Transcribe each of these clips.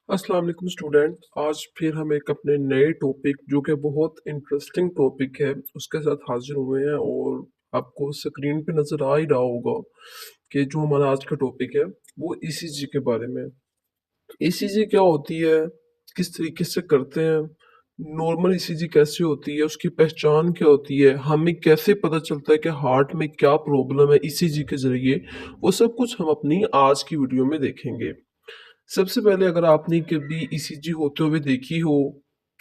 अस्सलाम वालेकुम स्टूडेंट। आज फिर हम एक अपने नए टॉपिक जो कि बहुत इंटरेस्टिंग टॉपिक है उसके साथ हाजिर हुए हैं और आपको स्क्रीन पे नज़र आ ही रहा होगा कि जो हमारा आज का टॉपिक है वो ईसीजी के बारे में। ईसीजी क्या होती है, किस तरीके से करते हैं, नॉर्मल ईसीजी कैसे होती है, उसकी पहचान क्या होती है, हमें कैसे पता चलता है कि हार्ट में क्या प्रॉब्लम है ईसीजी के ज़रिए, वो सब कुछ हम अपनी आज की वीडियो में देखेंगे। सबसे पहले अगर आपने कभी ईसीजी होते हुए देखी हो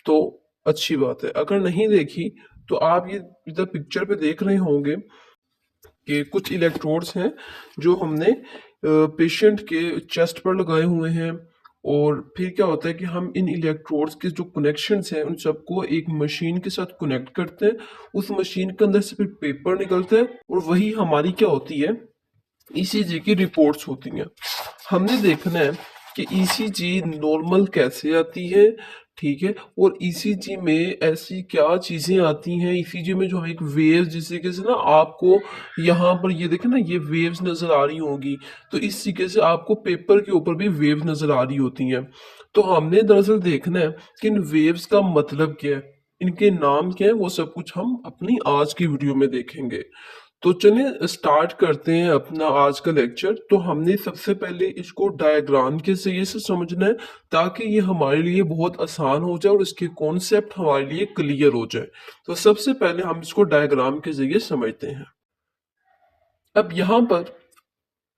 तो अच्छी बात है, अगर नहीं देखी तो आप ये इधर पिक्चर पे देख रहे होंगे कि कुछ इलेक्ट्रोड्स हैं जो हमने पेशेंट के चेस्ट पर लगाए हुए हैं। और फिर क्या होता है कि हम इन इलेक्ट्रोड्स के जो कनेक्शंस हैं उन सबको एक मशीन के साथ कनेक्ट करते हैं। उस मशीन के अंदर से फिर पेपर निकलता है और वही हमारी क्या होती है, ईसीजी की रिपोर्ट्स होती हैं। हमने देखना है कि ईसीजी नॉर्मल कैसे आती है, ठीक है, और ईसीजी में ऐसी क्या चीजें आती हैं। ईसीजी में जो हम एक वेव्स जिस तरीके से ना आपको यहाँ पर ये देखें ना, ये वेव्स नजर आ रही होगी, तो इस तरीके से आपको पेपर के ऊपर भी वेव्स नजर आ रही होती हैं। तो हमने दरअसल देखना है कि इन वेव्स का मतलब क्या है, इनके नाम क्या है, वो सब कुछ हम अपनी आज की वीडियो में देखेंगे। तो चलिए स्टार्ट करते हैं अपना आज का लेक्चर। तो हमने सबसे पहले इसको डायग्राम के जरिए से समझना है ताकि ये हमारे लिए बहुत आसान हो जाए और इसके कॉन्सेप्ट हमारे लिए क्लियर हो जाए। तो सबसे पहले हम इसको डायग्राम के जरिए समझते हैं। अब यहाँ पर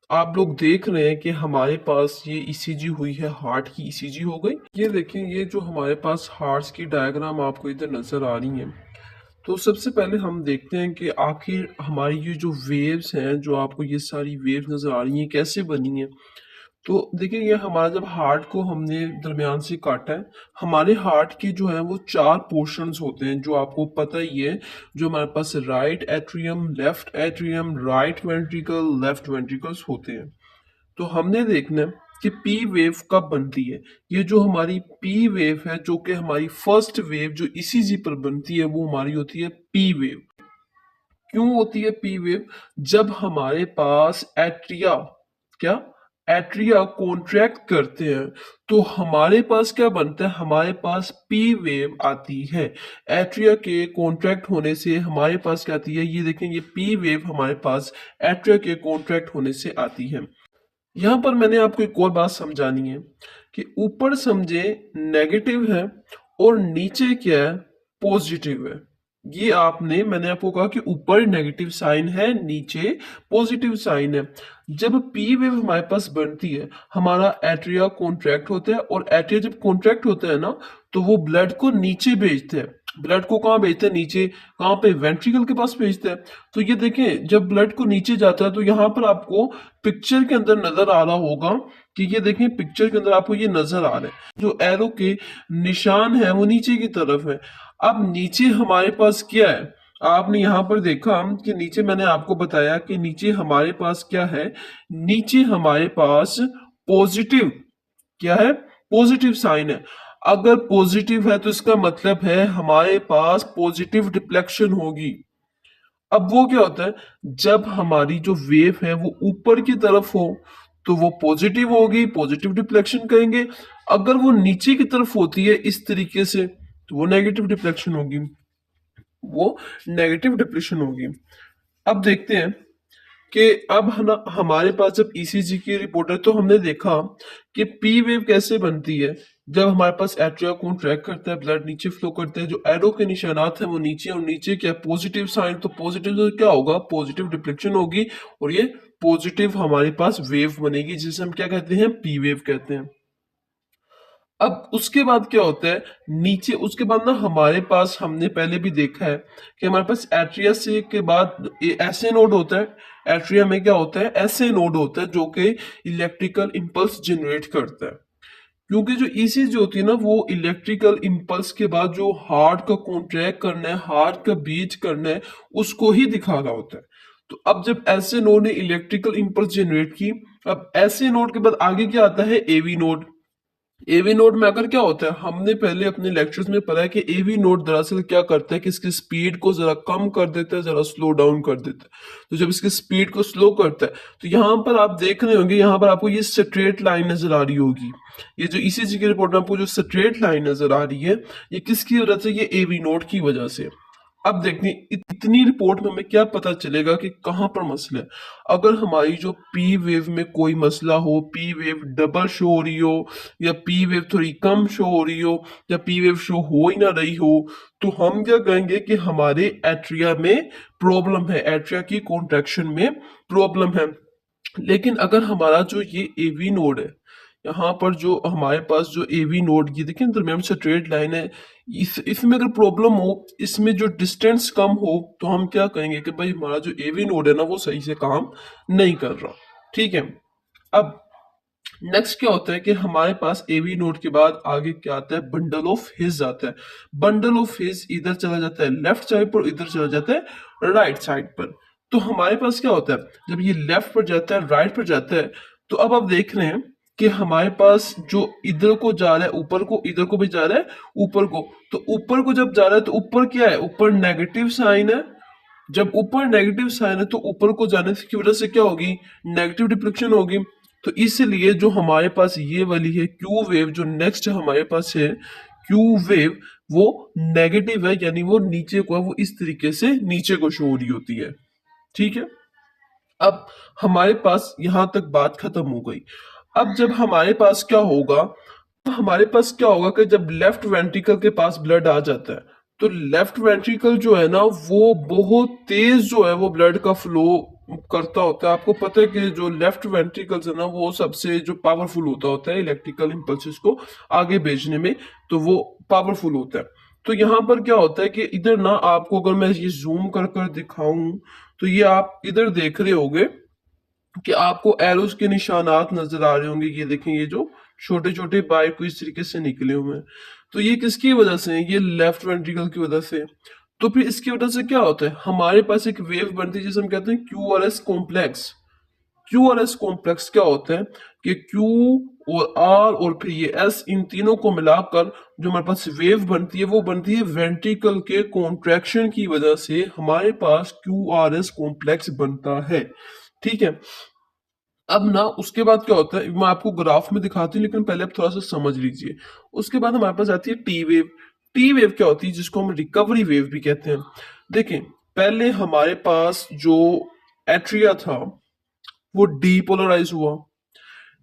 आप लोग देख रहे हैं कि हमारे पास ये ईसीजी हुई है, हार्ट की ईसीजी हो गई। ये देखें, ये जो हमारे पास हार्ट की डायग्राम आपको इधर नजर आ रही है। तो सबसे पहले हम देखते हैं कि आखिर हमारी ये जो वेव्स हैं, जो आपको ये सारी वेव्स नज़र आ रही हैं, कैसे बनी हैं। तो देखिए, ये हमारा जब हार्ट को हमने दरमियान से काटा है, हमारे हार्ट के जो है वो चार पोर्शंस होते हैं जो आपको पता ही है। जो हमारे पास right atrium, left atrium, right ventricle, left ventricles होते हैं। तो हमने देखना है कि पी वेव कब बनती है। ये जो हमारी पी वेव है, जो कि हमारी फर्स्ट वेव जो ईसीजी पर बनती है, वो हमारी होती है पी वेव। क्यों होती है पी वेव? जब हमारे पास एट्रिया, क्या, एट्रिया कॉन्ट्रैक्ट करते हैं तो हमारे पास क्या बनता है, हमारे पास पी वेव आती है। एट्रिया के कॉन्ट्रैक्ट होने से हमारे पास क्या आती है, ये देखें, ये पी वेव हमारे पास एट्रिया के कॉन्ट्रैक्ट होने से आती है। यहाँ पर मैंने आपको एक और बात समझानी है कि ऊपर समझे नेगेटिव है और नीचे क्या है, पॉजिटिव है। ये आपने, मैंने आपको कहा कि ऊपर नेगेटिव साइन है, नीचे पॉजिटिव साइन है। जब पी वेव हमारे पास बनती है, हमारा एट्रिया कॉन्ट्रैक्ट होता है और एट्रिया जब कॉन्ट्रैक्ट होता है ना, तो वो ब्लड को नीचे भेजते हैं। ब्लड को कहाँ भेजते हैं, नीचे। कहाँ पे, वेंट्रिकल के पास भेजते हैं। तो ये देखें, जब ब्लड को नीचे जाता है तो यहाँ पर आपको पिक्चर के अंदर नजर आ रहा होगा कि ये देखें, पिक्चर के अंदर आपको ये नजर आ रहा है, जो एरो के निशान है वो नीचे की तरफ है। अब नीचे हमारे पास क्या है, आपने यहाँ पर देखा कि नीचे मैंने आपको बताया कि नीचे हमारे पास क्या है, नीचे हमारे पास पॉजिटिव, क्या है, पॉजिटिव साइन है। अगर पॉजिटिव है तो इसका मतलब है हमारे पास पॉजिटिव डिफ्लेक्शन होगी। अब वो क्या होता है, जब हमारी जो वेव है वो ऊपर की तरफ हो तो वो पॉजिटिव होगी, पॉजिटिव डिफ्लेक्शन कहेंगे। अगर वो नीचे की तरफ होती है इस तरीके से तो वो नेगेटिव डिफ्लेक्शन होगी, वो नेगेटिव डिप्रेशन होगी। अब देखते हैं कि अब हमारे पास जब ईसीजी की रिपोर्ट है तो हमने देखा कि पी वेव कैसे बनती है। जब हमारे पास एट्रिया को ट्रैक करता है, ब्लड नीचे फ्लो करता है, जो एरो के निशानात हैं वो नीचे, और नीचे क्या, पॉजिटिव साइन, तो पॉजिटिव तो क्या होगा, पॉजिटिव डिफ्लेक्शन होगी और ये पॉजिटिव हमारे पास वेव बनेगी जिसे हम क्या कहते हैं, पी वेव कहते हैं। अब उसके बाद क्या होता है, नीचे उसके बाद ना हमारे पास, हमने पहले भी देखा है कि हमारे पास एट्रिया से के बाद ऐसे नोड होता है। एट्रिया में क्या होता है, ऐसे नोड होता है जो कि इलेक्ट्रिकल इंपल्स जनरेट करता है। क्योंकि जो ईसीजी होती है ना, वो इलेक्ट्रिकल इंपल्स के बाद जो हार्ट का कॉन्ट्रैक्ट करना है, हार्ट का बीट करना है, उसको ही दिखा रहा होता है। तो अब जब ऐसे नोड ने इलेक्ट्रिकल इंपल्स जनरेट की, अब ऐसे नोड के बाद आगे क्या आता है, एवी नोड। एवी नोड में आकर क्या होता है, हमने पहले अपने लेक्चर्स में पढ़ा है कि एवी नोड दरअसल क्या करता है कि इसकी स्पीड को जरा कम कर देता है, जरा स्लो डाउन कर देता है। तो जब इसकी स्पीड को स्लो करता है तो यहाँ पर आप देख रहे होंगे, यहाँ पर आपको ये स्ट्रेट लाइन नजर आ रही होगी। ये जो ईसीजी की रिपोर्ट में आपको जो स्ट्रेट लाइन नजर आ रही है, ये किसकी वजह से, ये एवी नोड की वजह से। अब देखते हैं इतनी रिपोर्ट में हमें क्या पता चलेगा कि कहाँ पर मसला है। अगर हमारी जो पी वेव में कोई मसला हो, पी वेव डबल शो हो रही हो, या पी वेव थोड़ी कम शो हो रही हो, या पी वेव शो हो ही ना रही हो, तो हम क्या कहेंगे कि हमारे एट्रिया में प्रॉब्लम है, एट्रिया की कॉन्ट्रैक्शन में प्रॉब्लम है। लेकिन अगर हमारा जो ये एवी नोड है, यहाँ पर जो हमारे पास जो एवी नोड, ये देखिए दरमियान में स्ट्रेट लाइन है, इसमें अगर प्रॉब्लम हो, इसमें जो डिस्टेंस कम हो, तो हम क्या कहेंगे कि भाई हमारा जो एवी नोड है ना वो सही से काम नहीं कर रहा। ठीक है। अब नेक्स्ट क्या होता है कि हमारे पास एवी नोड के बाद आगे क्या आता है, बंडल ऑफ हिज आता है। बंडल ऑफ हिज इधर चला जाता है लेफ्ट साइड पर, इधर चला जाता है राइट साइड पर। तो हमारे पास क्या होता है, जब ये लेफ्ट पर जाता है राइट पर जाता है, तो अब आप देख रहे हैं कि हमारे पास जो इधर को जा रहा है ऊपर को, इधर को भी जा रहा है ऊपर को। तो ऊपर को जब जा रहा है तो ऊपर क्या है, ऊपर नेगेटिव साइन है। जब ऊपर नेगेटिव साइन है तो ऊपर को जाने की वजह से क्या होगी, नेगेटिव डिफ्लेक्शन होगी। तो इसलिए जो हमारे पास ये वाली है क्यू वेव, जो नेक्स्ट हमारे पास है क्यू वेव, वो नेगेटिव है, यानी वो नीचे को है, वो इस तरीके से नीचे को शो हो रही होती है। ठीक है। अब हमारे पास यहां तक बात खत्म हो गई। अब जब हमारे पास क्या होगा, हमारे पास क्या होगा कि जब लेफ्ट वेंट्रिकल के पास ब्लड आ जाता है, तो लेफ्ट वेंट्रिकल जो है ना वो बहुत तेज जो है वो ब्लड का फ्लो करता होता है। आपको पता है कि जो लेफ्ट वेंट्रिकल्स है ना वो सबसे जो पावरफुल होता है इलेक्ट्रिकल इम्पल्सेस को आगे भेजने में, तो वो पावरफुल होता है। तो यहाँ पर क्या होता है कि इधर ना, आपको अगर मैं ये जूम कर कर दिखाऊं, तो ये आप इधर देख रहे होगे कि आपको एरोस के निशानात नजर आ रहे होंगे। ये देखें, ये जो छोटे छोटे बाइक को इस तरीके से निकले हुए हैं, तो ये किसकी वजह से है, ये लेफ्ट वेंट्रिकल की वजह से। तो फिर इसकी वजह से क्या होता है, हमारे पास एक वेव बनती है जिसे हम कहते हैं Q R S complex. Q R S complex क्या होता है कि क्यू और आर और फिर ये एस, इन तीनों को मिलाकर जो हमारे पास वेव बनती है वो बनती है वेंट्रिकल के कॉन्ट्रैक्शन की वजह से हमारे पास क्यू आर एस कॉम्प्लेक्स बनता है। ठीक है। अब ना उसके बाद क्या होता है, मैं आपको ग्राफ में दिखाती हूँ, लेकिन पहले आप थोड़ा सा समझ लीजिए। उसके बाद हमारे पास आती है टी वेव। टी वेव क्या होती है, जिसको हम रिकवरी वेव भी कहते हैं। देखें, पहले हमारे पास जो एट्रिया था वो डीपोलराइज हुआ।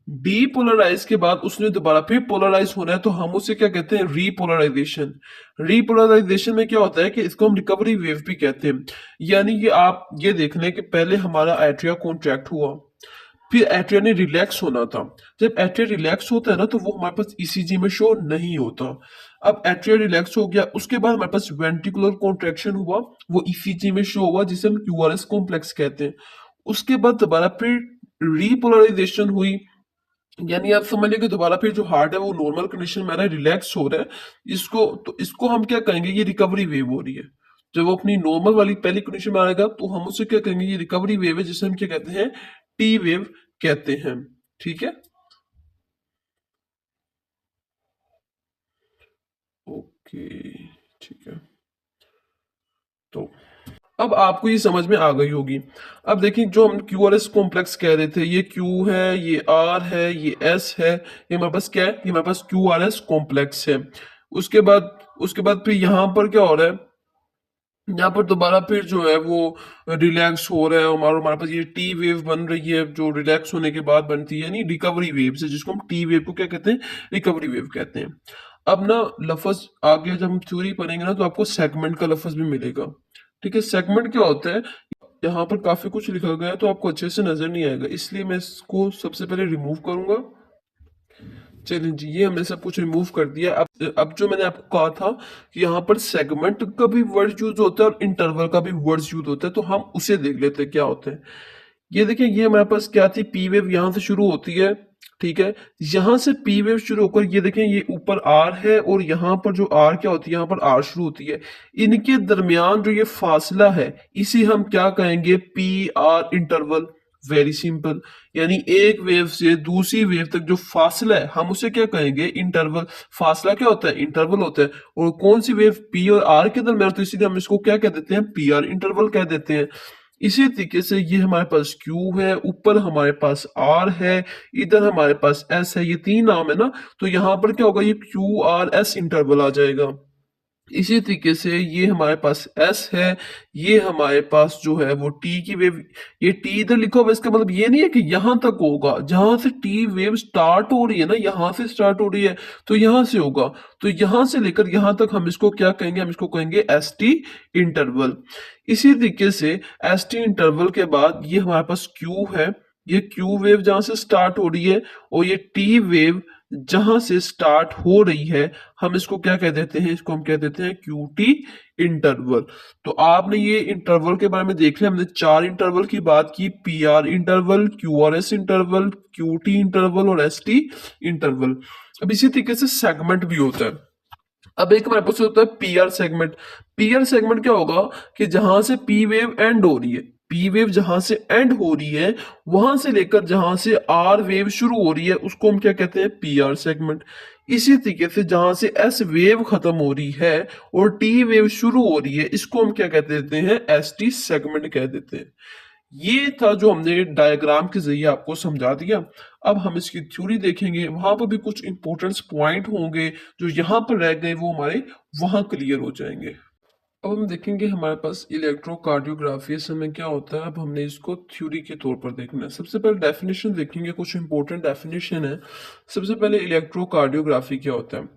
डीपोलराइज के बाद उसने दोबारा फिर पोलराइज होना है, तो हम उसे क्या कहते हैं, रीपोलराइजेशन। रीपोलराइजेशन में क्या होता है कि इसको हम रिकवरी वेव भी कहते हैं। यानी कि आप ये देख लें कि पहले हमारा एट्रिया कॉन्ट्रैक्ट हुआ, फिर एट्रिया ने रिलैक्स होना था। जब एट्रिया रिलैक्स होता है ना तो वो हमारे पास ईसीजी में शो नहीं होता। अब एट्रिया रिलैक्स हो गया, उसके बाद हमारे पास वेंट्रिकुलर कॉन्ट्रैक्शन हुआ, वो ईसीजी में शो हुआ, जिसे हम क्यूआरएस कॉम्प्लेक्स कहते हैं। उसके बाद दोबारा फिर रीपोलराइजेशन हुई, यानी आप समझ लीजिए कि दोबारा फिर जो हार्ट है वो नॉर्मल कंडीशन में आ रहा है, रिलैक्स हो रहा है। इसको तो इसको हम क्या कहेंगे, ये रिकवरी वेव हो रही है। जब वो अपनी नॉर्मल वाली पहली कंडीशन में आएगा तो हम उसे क्या कहेंगे, ये रिकवरी वेव है, जिसे हम क्या कहते हैं, टी वेव कहते हैं। ठीक है। ओके, ठीक है। तो अब आपको ये समझ में आ गई होगी। अब देखिए, जो हम क्यू आर एस कॉम्प्लेक्स कह रहे थे, ये क्यू है, ये आर है, ये एस है, ये हमारे पास क्या है, ये हमारे पास क्यू आर एस कॉम्प्लेक्स है। उसके बाद फिर यहाँ पर क्या हो रहा है, यहाँ पर दोबारा फिर जो है वो रिलैक्स हो रहा है, हमारा हमारे पास ये टी वेव बन रही है, जो रिलैक्स होने के बाद बनती है, यानी रिकवरी वेव से, जिसको हम टी वेव को क्या कहते हैं, रिकवरी वेव कहते हैं। अब ना लफ्ज आगे जब हम थ्योरी पढ़ेंगे ना तो आपको सेगमेंट का लफ्ज भी मिलेगा। ठीक है। सेगमेंट क्या होता है, यहाँ पर काफी कुछ लिखा गया है तो आपको अच्छे से नजर नहीं आएगा, इसलिए मैं इसको सबसे पहले रिमूव करूंगा। चलिए जी, ये हमने सब कुछ रिमूव कर दिया। अब जो मैंने आपको कहा था कि यहाँ पर सेगमेंट का भी वर्ड यूज होता है और इंटरवल का भी वर्ड यूज होता है, तो हम उसे देख लेते हैं क्या होता है। ये देखिए, ये हमारे पास क्या थी, पी वेव यहाँ से शुरू होती है। ठीक है। यहाँ से पी वेव शुरू होकर ये देखें, ये ऊपर आर है और यहाँ पर जो आर क्या होती है, यहाँ पर आर शुरू होती है। इनके दरमियान जो ये फासला है, इसी हम क्या कहेंगे, P R interval. Very simple. यानी एक वेव से दूसरी वेव तक जो फासला है हम उसे क्या कहेंगे, इंटरवल। फासला क्या होता है, इंटरवल होता है। और कौन सी वेव, पी और आर के दरमियान, तो इसीलिए हम इसको क्या कह देते हैं, पी आर इंटरवल कह देते हैं। इसी तरीके से ये हमारे पास Q है, ऊपर हमारे पास R है, इधर हमारे पास S है, ये तीन नाम है ना, तो यहाँ पर क्या होगा, ये QRS इंटरवल आ जाएगा। इसी तरीके से ये हमारे पास S है, ये हमारे पास जो है वो T की वेव, ये T इधर लिखा हुआ है, इसका मतलब ये नहीं है कि यहां तक होगा, जहां से T वेव स्टार्ट हो रही है ना, यहां से स्टार्ट हो रही है तो यहां से होगा, तो यहां से लेकर यहां तक हम इसको क्या कहेंगे, हम इसको कहेंगे ST इंटरवल। इसी तरीके से ST इंटरवल के बाद ये हमारे पास Q है, ये Q वेव जहां से स्टार्ट हो रही है, और ये T वेव जहां से स्टार्ट हो रही है, हम इसको क्या कह देते हैं, इसको हम कह देते हैं QT इंटरवल। तो आपने ये इंटरवल के बारे में देख लिया, हमने चार इंटरवल की बात की, PR interval, QRS interval, QT interval और ST इंटरवल। अब इसी तरीके से सेगमेंट भी होता है। अब एक हमारे पास होता है पीआर सेगमेंट। पीआर सेगमेंट क्या होगा कि जहां से पी वेव एंड हो रही है, पी वेव जहां से एंड हो रही है, वहां से लेकर जहां से आर वेव शुरू हो रही है, उसको हम क्या कहते हैं, पीआर सेगमेंट। इसी तरीके से जहां से एस वेव खत्म हो रही है और टी वेव शुरू हो रही है, इसको हम क्या कहते देते हैं, एस टी सेगमेंट कह देते हैं। ये था जो हमने डायग्राम के जरिए आपको समझा दिया। अब हम इसकी थ्योरी देखेंगे, वहां पर भी कुछ इंपॉर्टेंट पॉइंट होंगे जो यहाँ पर रह गए वो हमारे वहां क्लियर हो जाएंगे। अब हम देखेंगे हमारे पास इलेक्ट्रोकार्डियोग्राफी इस समय क्या होता है। अब हमने इसको थ्योरी के तौर पर देखना है। सबसे पहले डेफिनेशन देखेंगे, कुछ इंपॉर्टेंट डेफिनेशन है। सबसे पहले इलेक्ट्रोकार्डियोग्राफी क्या होता है।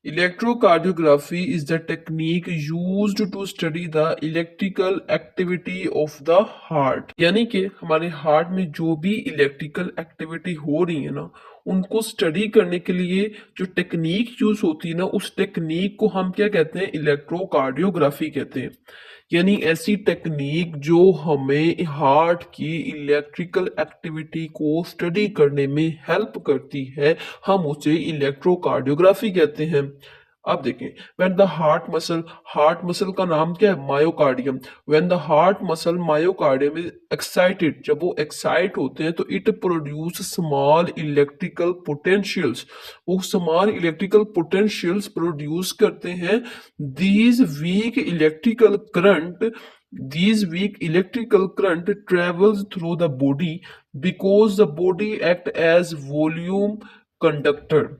Electrocardiography is the technique used to study the electrical activity of the heart. यानी कि हमारे हार्ट में जो भी इलेक्ट्रिकल एक्टिविटी हो रही है ना, उनको स्टडी करने के लिए जो टेक्निक यूज होती है ना, उस टेक्निक को हम क्या कहते हैं, इलेक्ट्रोकार्डियोग्राफी कहते हैं। यानी ऐसी टेक्निक जो हमें हार्ट की इलेक्ट्रिकल एक्टिविटी को स्टडी करने में हेल्प करती है, हम उसे इलेक्ट्रोकार्डियोग्राफी कहते हैं। अब देखें, व्हेन द हार्ट मसल का नाम क्या है, myocardium. When the heart muscle myocardium is excited, जब वो एक्साइट होते हैं तो it produce small electrical potentials, वो स्मॉल इलेक्ट्रिकल पोटेंशियल्स प्रोड्यूस करते हैं। These weak electrical current These weak electrical current travels through the body because the body act as volume conductor।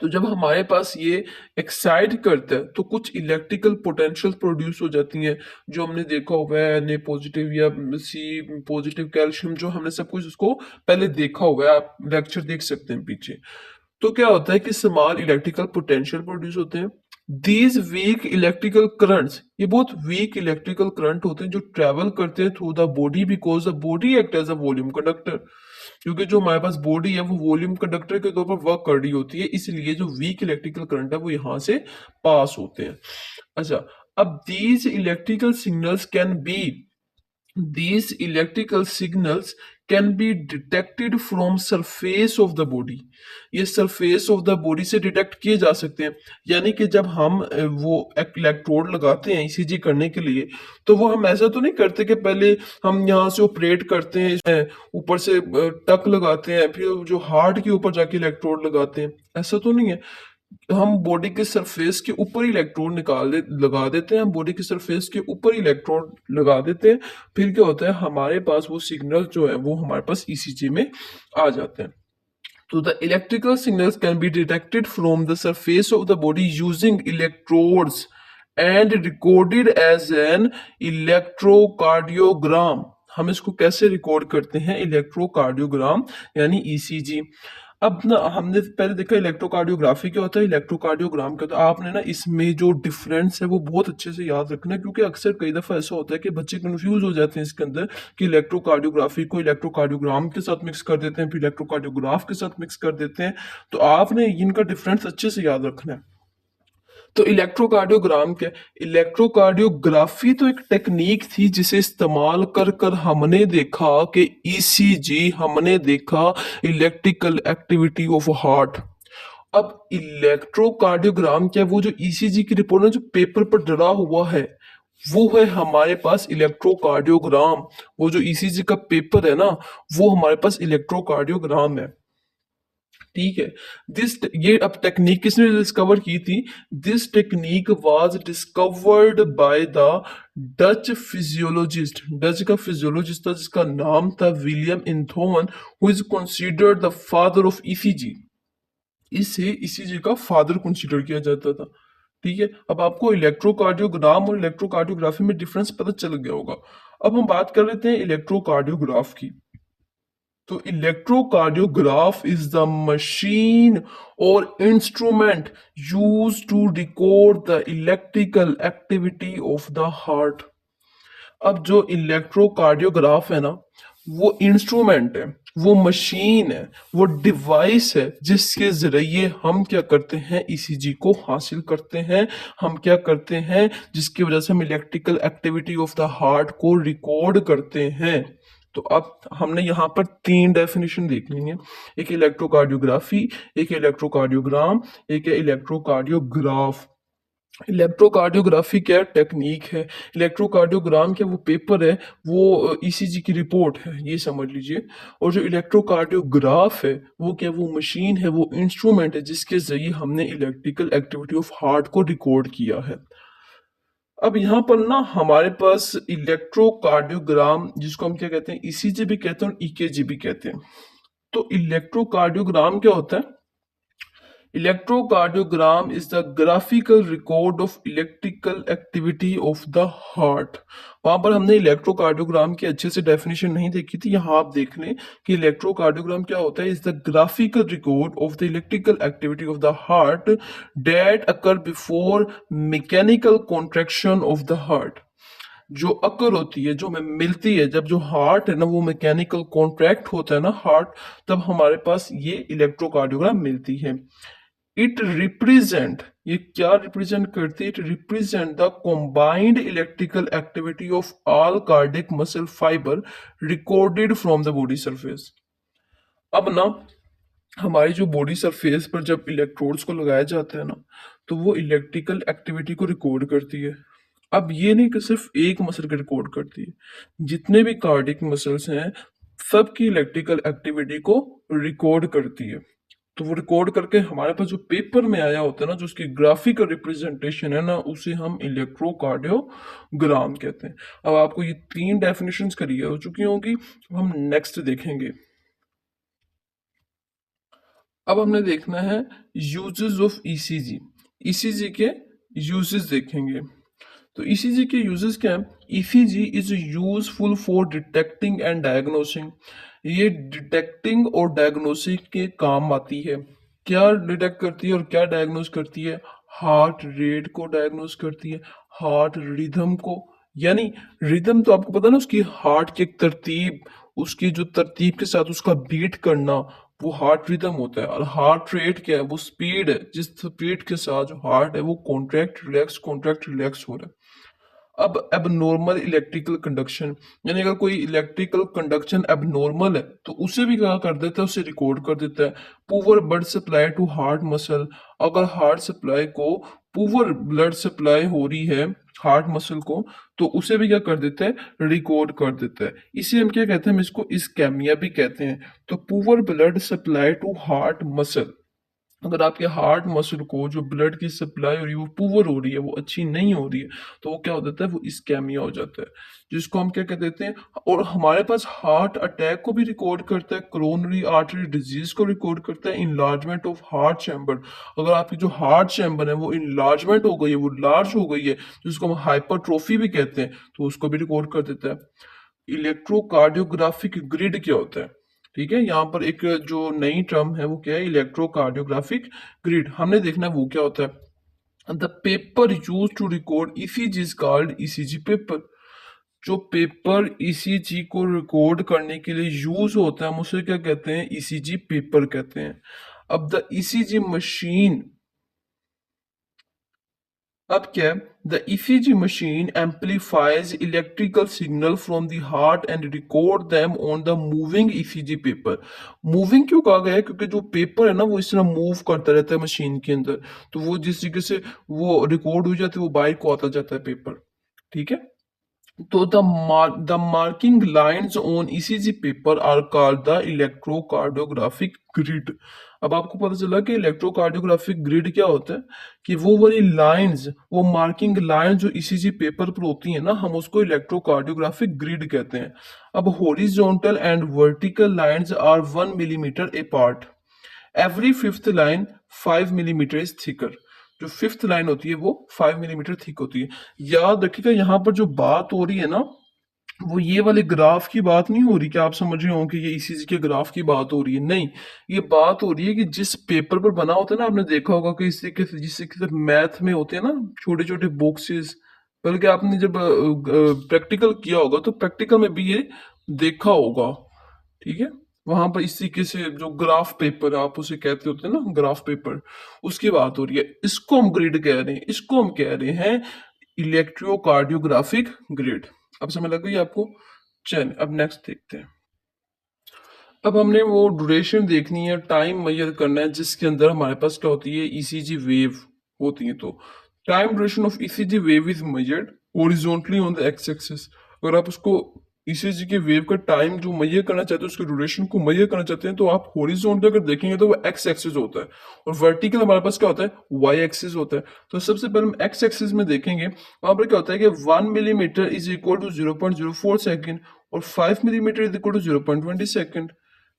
तो जब हमारे पास ये एक्साइट करता है तो कुछ इलेक्ट्रिकल पोटेंशियल प्रोड्यूस हो जाती हैं, जो हमने देखा हुआ है, Na पॉजिटिव या C पॉजिटिव कैल्शियम, जो हमने सब कुछ उसको पहले देखा हुआ है, आप लेक्चर देख सकते हैं पीछे। तो क्या होता है कि स्मॉल इलेक्ट्रिकल पोटेंशियल प्रोड्यूस होते हैं। दीज वीक इलेक्ट्रिकल करंट्स, ये बहुत वीक इलेक्ट्रिकल करंट होते हैं जो ट्रेवल करते हैं through the body because the body act as a volume conductor. क्योंकि जो हमारे पास बॉडी है वो वॉल्यूम कंडक्टर के तौर पर वर्क कर रही होती है, इसलिए जो वीक इलेक्ट्रिकल करंट है वो यहाँ से पास होते हैं। अच्छा, अब these electrical signals can be detected from surface of the body। ये surface of the body से डिटेक्ट किए जा सकते हैं। यानी कि जब हम वो इलेक्ट्रोड लगाते हैं ईसीजी करने के लिए, तो वो हम ऐसा तो नहीं करते कि पहले हम यहाँ से ऑपरेट करते हैं, ऊपर से टक लगाते हैं, फिर जो हार्ट के ऊपर जाके इलेक्ट्रोड लगाते हैं, ऐसा तो नहीं है। हम बॉडी के सरफेस के ऊपर इलेक्ट्रोड लगा देते हैं, हम बॉडी के सरफेस के ऊपर इलेक्ट्रोड लगा देते हैं। फिर क्या होता है, हमारे पास वो सिग्नल जो है वो हमारे पास ईसीजी में आ जाते हैं। तो the electrical signals can be detected from the surface of the body using electrodes and recorded as an electrocardiogram. हम इसको कैसे रिकॉर्ड करते हैं, इलेक्ट्रोकार्डियोग्राम यानी ईसीजी। अब ना हमने पहले देखा इलेक्ट्रोकार्डियोग्राफी क्या होता है, इलेक्ट्रोकार्डियोग्राम क्या होता है। आपने ना इसमें जो डिफरेंस है वो बहुत अच्छे से याद रखना है, क्योंकि अक्सर कई दफा ऐसा होता है कि बच्चे कंफ्यूज हो जाते हैं इसके अंदर कि इलेक्ट्रोकार्डियोग्राफी को इलेक्ट्रोकार्डियोग्राम के साथ मिक्स कर देते हैं, फिर इलेक्ट्रोकार्डियोग्राफ के साथ मिक्स कर देते हैं। तो आपने इनका डिफरेंस अच्छे से याद रखना है। तो इलेक्ट्रोकार्डियोग्राम क्या, इलेक्ट्रोकार्डियोग्राफी तो एक टेक्निक थी जिसे इस्तेमाल कर कर हमने देखा कि ईसीजी, हमने देखा इलेक्ट्रिकल एक्टिविटी ऑफ हार्ट। अब इलेक्ट्रोकार्डियोग्राम क्या, वो जो ईसीजी की रिपोर्ट है जो पेपर पर डला हुआ है, वो है हमारे पास इलेक्ट्रोकार्डियोग्राम। वो जो ईसीजी का पेपर है ना, वो हमारे पास इलेक्ट्रोकार्डियोग्राम है। ठीक है। दिस ये अब टेक्निक किसने डिस्कवर की थी? This technique was discovered by the Dutch physiologist. Dutch का फिजियोलॉजिस्ट था जिसका नाम था William Einthoven, who is considered the father of ECG. इसे ईसीजी का फादर कंसीडर किया जाता था। ठीक है। अब आपको इलेक्ट्रोकार्डियोग्राम और इलेक्ट्रोकार्डियोग्राफी में डिफरेंस पता चल गया होगा। अब हम बात कर लेते हैं इलेक्ट्रोकार्डियोग्राफ की। तो इलेक्ट्रोकार्डियोग्राफ इज द मशीन और instrument use to record the electrical activity of the heart. अब जो इलेक्ट्रोकार्डियोग्राफ है ना, वो इंस्ट्रूमेंट है, वो मशीन है, वो डिवाइस है जिसके जरिए हम क्या करते हैं, ईसीजी को हासिल करते हैं। हम क्या करते हैं, जिसकी वजह से हम electrical activity of the heart को रिकॉर्ड करते हैं। तो अब हमने यहाँ पर तीन डेफिनेशन देख ली है। एक इलेक्ट्रोकार्डियोग्राफी, एक इलेक्ट्रोकार्डियोग्राम, एक है इलेक्ट्रोकार्डियोग्राफ। इलेक्ट्रोकार्डियोग्राफी क्या टेक्निक है, इलेक्ट्रोकार्डियोग्राम क्या वो पेपर है, वो ईसीजी की रिपोर्ट है, ये समझ लीजिए। और जो इलेक्ट्रोकार्डियोग्राफ है वो क्या, वो मशीन है, वो इंस्ट्रूमेंट है जिसके जरिए हमने इलेक्ट्रिकल एक्टिविटी ऑफ हार्ट को रिकॉर्ड किया है। अब यहाँ पर ना हमारे पास इलेक्ट्रोकार्डियोग्राम, जिसको हम क्या कहते हैं, ईसीजी भी कहते हैं और ईकेजी भी कहते हैं। तो इलेक्ट्रोकार्डियोग्राम क्या होता है? Electrocardiogram is the graphical record of electrical activity of the heart। वहां पर हमने इलेक्ट्रोकार्डियोग्राम की अच्छे से डेफिनेशन नहीं देखी थी, यहाँ आप देख लें कि इलेक्ट्रोकार्डियोग्राम क्या होता है। Is the graphical record of the electrical activity of the heart that occur before mechanical contraction of the heart. जो अकर होती है, जो हमें मिलती है जब जो हार्ट है ना वो मैकेनिकल कॉन्ट्रैक्ट होता है ना हार्ट, तब हमारे पास ये इलेक्ट्रोकार्डियोग्राम मिलती है। इट रिप्रेजेंट, ये क्या रिप्रेजेंट करती है? It represent the combined electrical activity of all cardiac muscle fibre recorded from the body surface. अब ना हमारी जो बॉडी सरफेस पर जब इलेक्ट्रोड्स को लगाया जाता है ना, तो वो इलेक्ट्रिकल एक्टिविटी को रिकॉर्ड करती है। अब ये नहीं कि सिर्फ एक मसल को रिकॉर्ड करती है, जितने भी कार्डिक मसल्स हैं सबकी इलेक्ट्रिकल एक्टिविटी को रिकॉर्ड करती है। तो वो रिकॉर्ड करके हमारे पास जो पेपर में आया होता है ना, जो उसकी ग्राफिकल रिप्रेजेंटेशन है ना, उसे हम इलेक्ट्रोकार्डियोग्राम कहते हैं। अब आपको ये तीन डेफिनेशंस क्लियर हो चुकी होंगी। हम नेक्स्ट देखेंगे। अब हमने देखना है यूजेस ऑफ ईसीजी। ईसीजी के यूजेस देखेंगे। तो ईसीजी के यूजेस क्या है? ECG is useful for detecting and diagnosing. ये डिटेक्टिंग और डायग्नोसिस के काम आती है। क्या डिटेक्ट करती है और क्या डायग्नोस करती है? हार्ट रेट को डायग्नोस करती है, हार्ट रिदम को। यानी रिदम तो आपको पता है ना, उसकी हार्ट की एक तरतीब, उसकी जो तरतीब के साथ उसका बीट करना, वो हार्ट रिदम होता है। और हार्ट रेट क्या है? वो स्पीड है जिस स्पीड के साथ जो हार्ट है वो कॉन्ट्रैक्ट रिलैक्स हो रहा है। अब एबनॉर्मल इलेक्ट्रिकल कंडक्शन, यानी अगर कोई इलेक्ट्रिकल कंडक्शन एबनॉर्मल है तो उसे भी क्या कर देता है, उसे रिकॉर्ड कर देता है। Poor blood supply to heart muscle, अगर हार्ट सप्लाई को पुअर ब्लड सप्लाई हो रही है हार्ट मसल को, तो उसे भी क्या कर देता है, रिकॉर्ड कर देता है। इसे हम क्या कहते हैं, हम इसको इस्केमिया भी कहते हैं। तो poor blood supply to heart muscle, अगर आपके हार्ट मसल को जो ब्लड की सप्लाई हो रही है वो पुअर हो रही है, वो अच्छी नहीं हो रही है, तो वो क्या हो जाता है, वो इस्केमिया हो जाता है, जिसको हम क्या कह देते हैं। और हमारे पास हार्ट अटैक को भी रिकॉर्ड करता है, कोरोनरी आर्टरी डिजीज को रिकॉर्ड करता है, इनलार्जमेंट ऑफ हार्ट चैम्बर। अगर आपकी जो हार्ट चैम्बर है वो इनलार्जमेंट हो गई है, वो लार्ज हो गई है, जिसको हम हाइपरट्रोफी भी कहते हैं, तो उसको भी रिकॉर्ड कर देता है। इलेक्ट्रोकार्डियोग्राफिक ग्रिड क्या होता है? ठीक है, यहाँ पर एक जो नई टर्म है वो क्या है, इलेक्ट्रोकार्डियोग्राफिक ग्रिड। हमने देखना है वो क्या होता है। The paper use to record ECG is called ECG paper. जो पेपर ईसीजी को रिकॉर्ड करने के लिए यूज होता है हम उसे क्या कहते हैं, ईसीजी पेपर कहते हैं। अब द ईसीजी मशीन, अब क्या है, the ECG machine amplifies electrical signal from the heart and record them on the moving ECG paper. Moving क्यों कहा गया है? क्योंकि जो पेपर है ना वो इस तरह मूव करता रहता है मशीन के अंदर, तो वो जिस तरीके से वो रिकॉर्ड हो जाता है वो बाहर को आता जाता है पेपर। ठीक है। तो the marking lines on ECG paper are called the electrocardiographic grid. अब आपको पता चला कि इलेक्ट्रोकार्डियोग्राफिक ग्रिड क्या होता है, कि वो वाली लाइंस, वो मार्किंग लाइन जो ईसीजी पेपर पर होती है ना, हम उसको इलेक्ट्रोकार्डियोग्राफिक ग्रिड कहते हैं। अब horizontal and vertical lines are 1 millimetre apart. Every fifth line 5 millimetre is thicker. जो फिफ्थ लाइन होती है वो 5 मिलीमीटर थिक होती है। याद रखिएगा, यहाँ पर जो बात हो रही है ना, वो ये वाले ग्राफ की बात नहीं हो रही कि आप समझ रहे हो कि ये ईसीजी के ग्राफ की बात हो रही है। नहीं, ये बात हो रही है कि जिस पेपर पर बना होता है ना, आपने देखा होगा कि इसी के जिससे कि मैथ में होते हैं ना छोटे छोटे बॉक्सेस, बल्कि आपने जब प्रैक्टिकल किया होगा तो प्रैक्टिकल में भी ये देखा होगा। ठीक है, वहां पर इसी के से जो ग्राफ पेपर आप उसे कहते होते हैं ना, ग्राफ पेपर, उसकी बात हो रही है। इसको हम ग्रिड कह रहे हैं, इसको हम कह रहे हैं इलेक्ट्रोकार्डियोग्राफिक ग्रिड। अब समझ लग गई आपको। चल अब नेक्स्ट देखते हैं। अब हमने वो ड्यूरेशन देखनी है, टाइम मेजर करना है, जिसके अंदर हमारे पास क्या होती है, ईसीजी वेव होती है। तो time duration of ECG wave is measured horizontally on the x axis. अगर आप उसको ईसीजी के वेव का टाइम जो मेजर करना चाहते हैं, उसके ड्यूरेशन को मेजर करना चाहते हैं, तो आप हॉरिजॉन्टली अगर देखेंगे तो वो एक्स एक्सिस होता है, और वर्टिकल हमारे पास क्या होता है, वाई एक्सिस होता है। तो सबसे पहले हम एक्स एक्सिस में देखेंगे, वहां पर क्या होता है कि 1 millimetre is equal to 0.04 second, और 5 millimetre is equal to 0.20 second.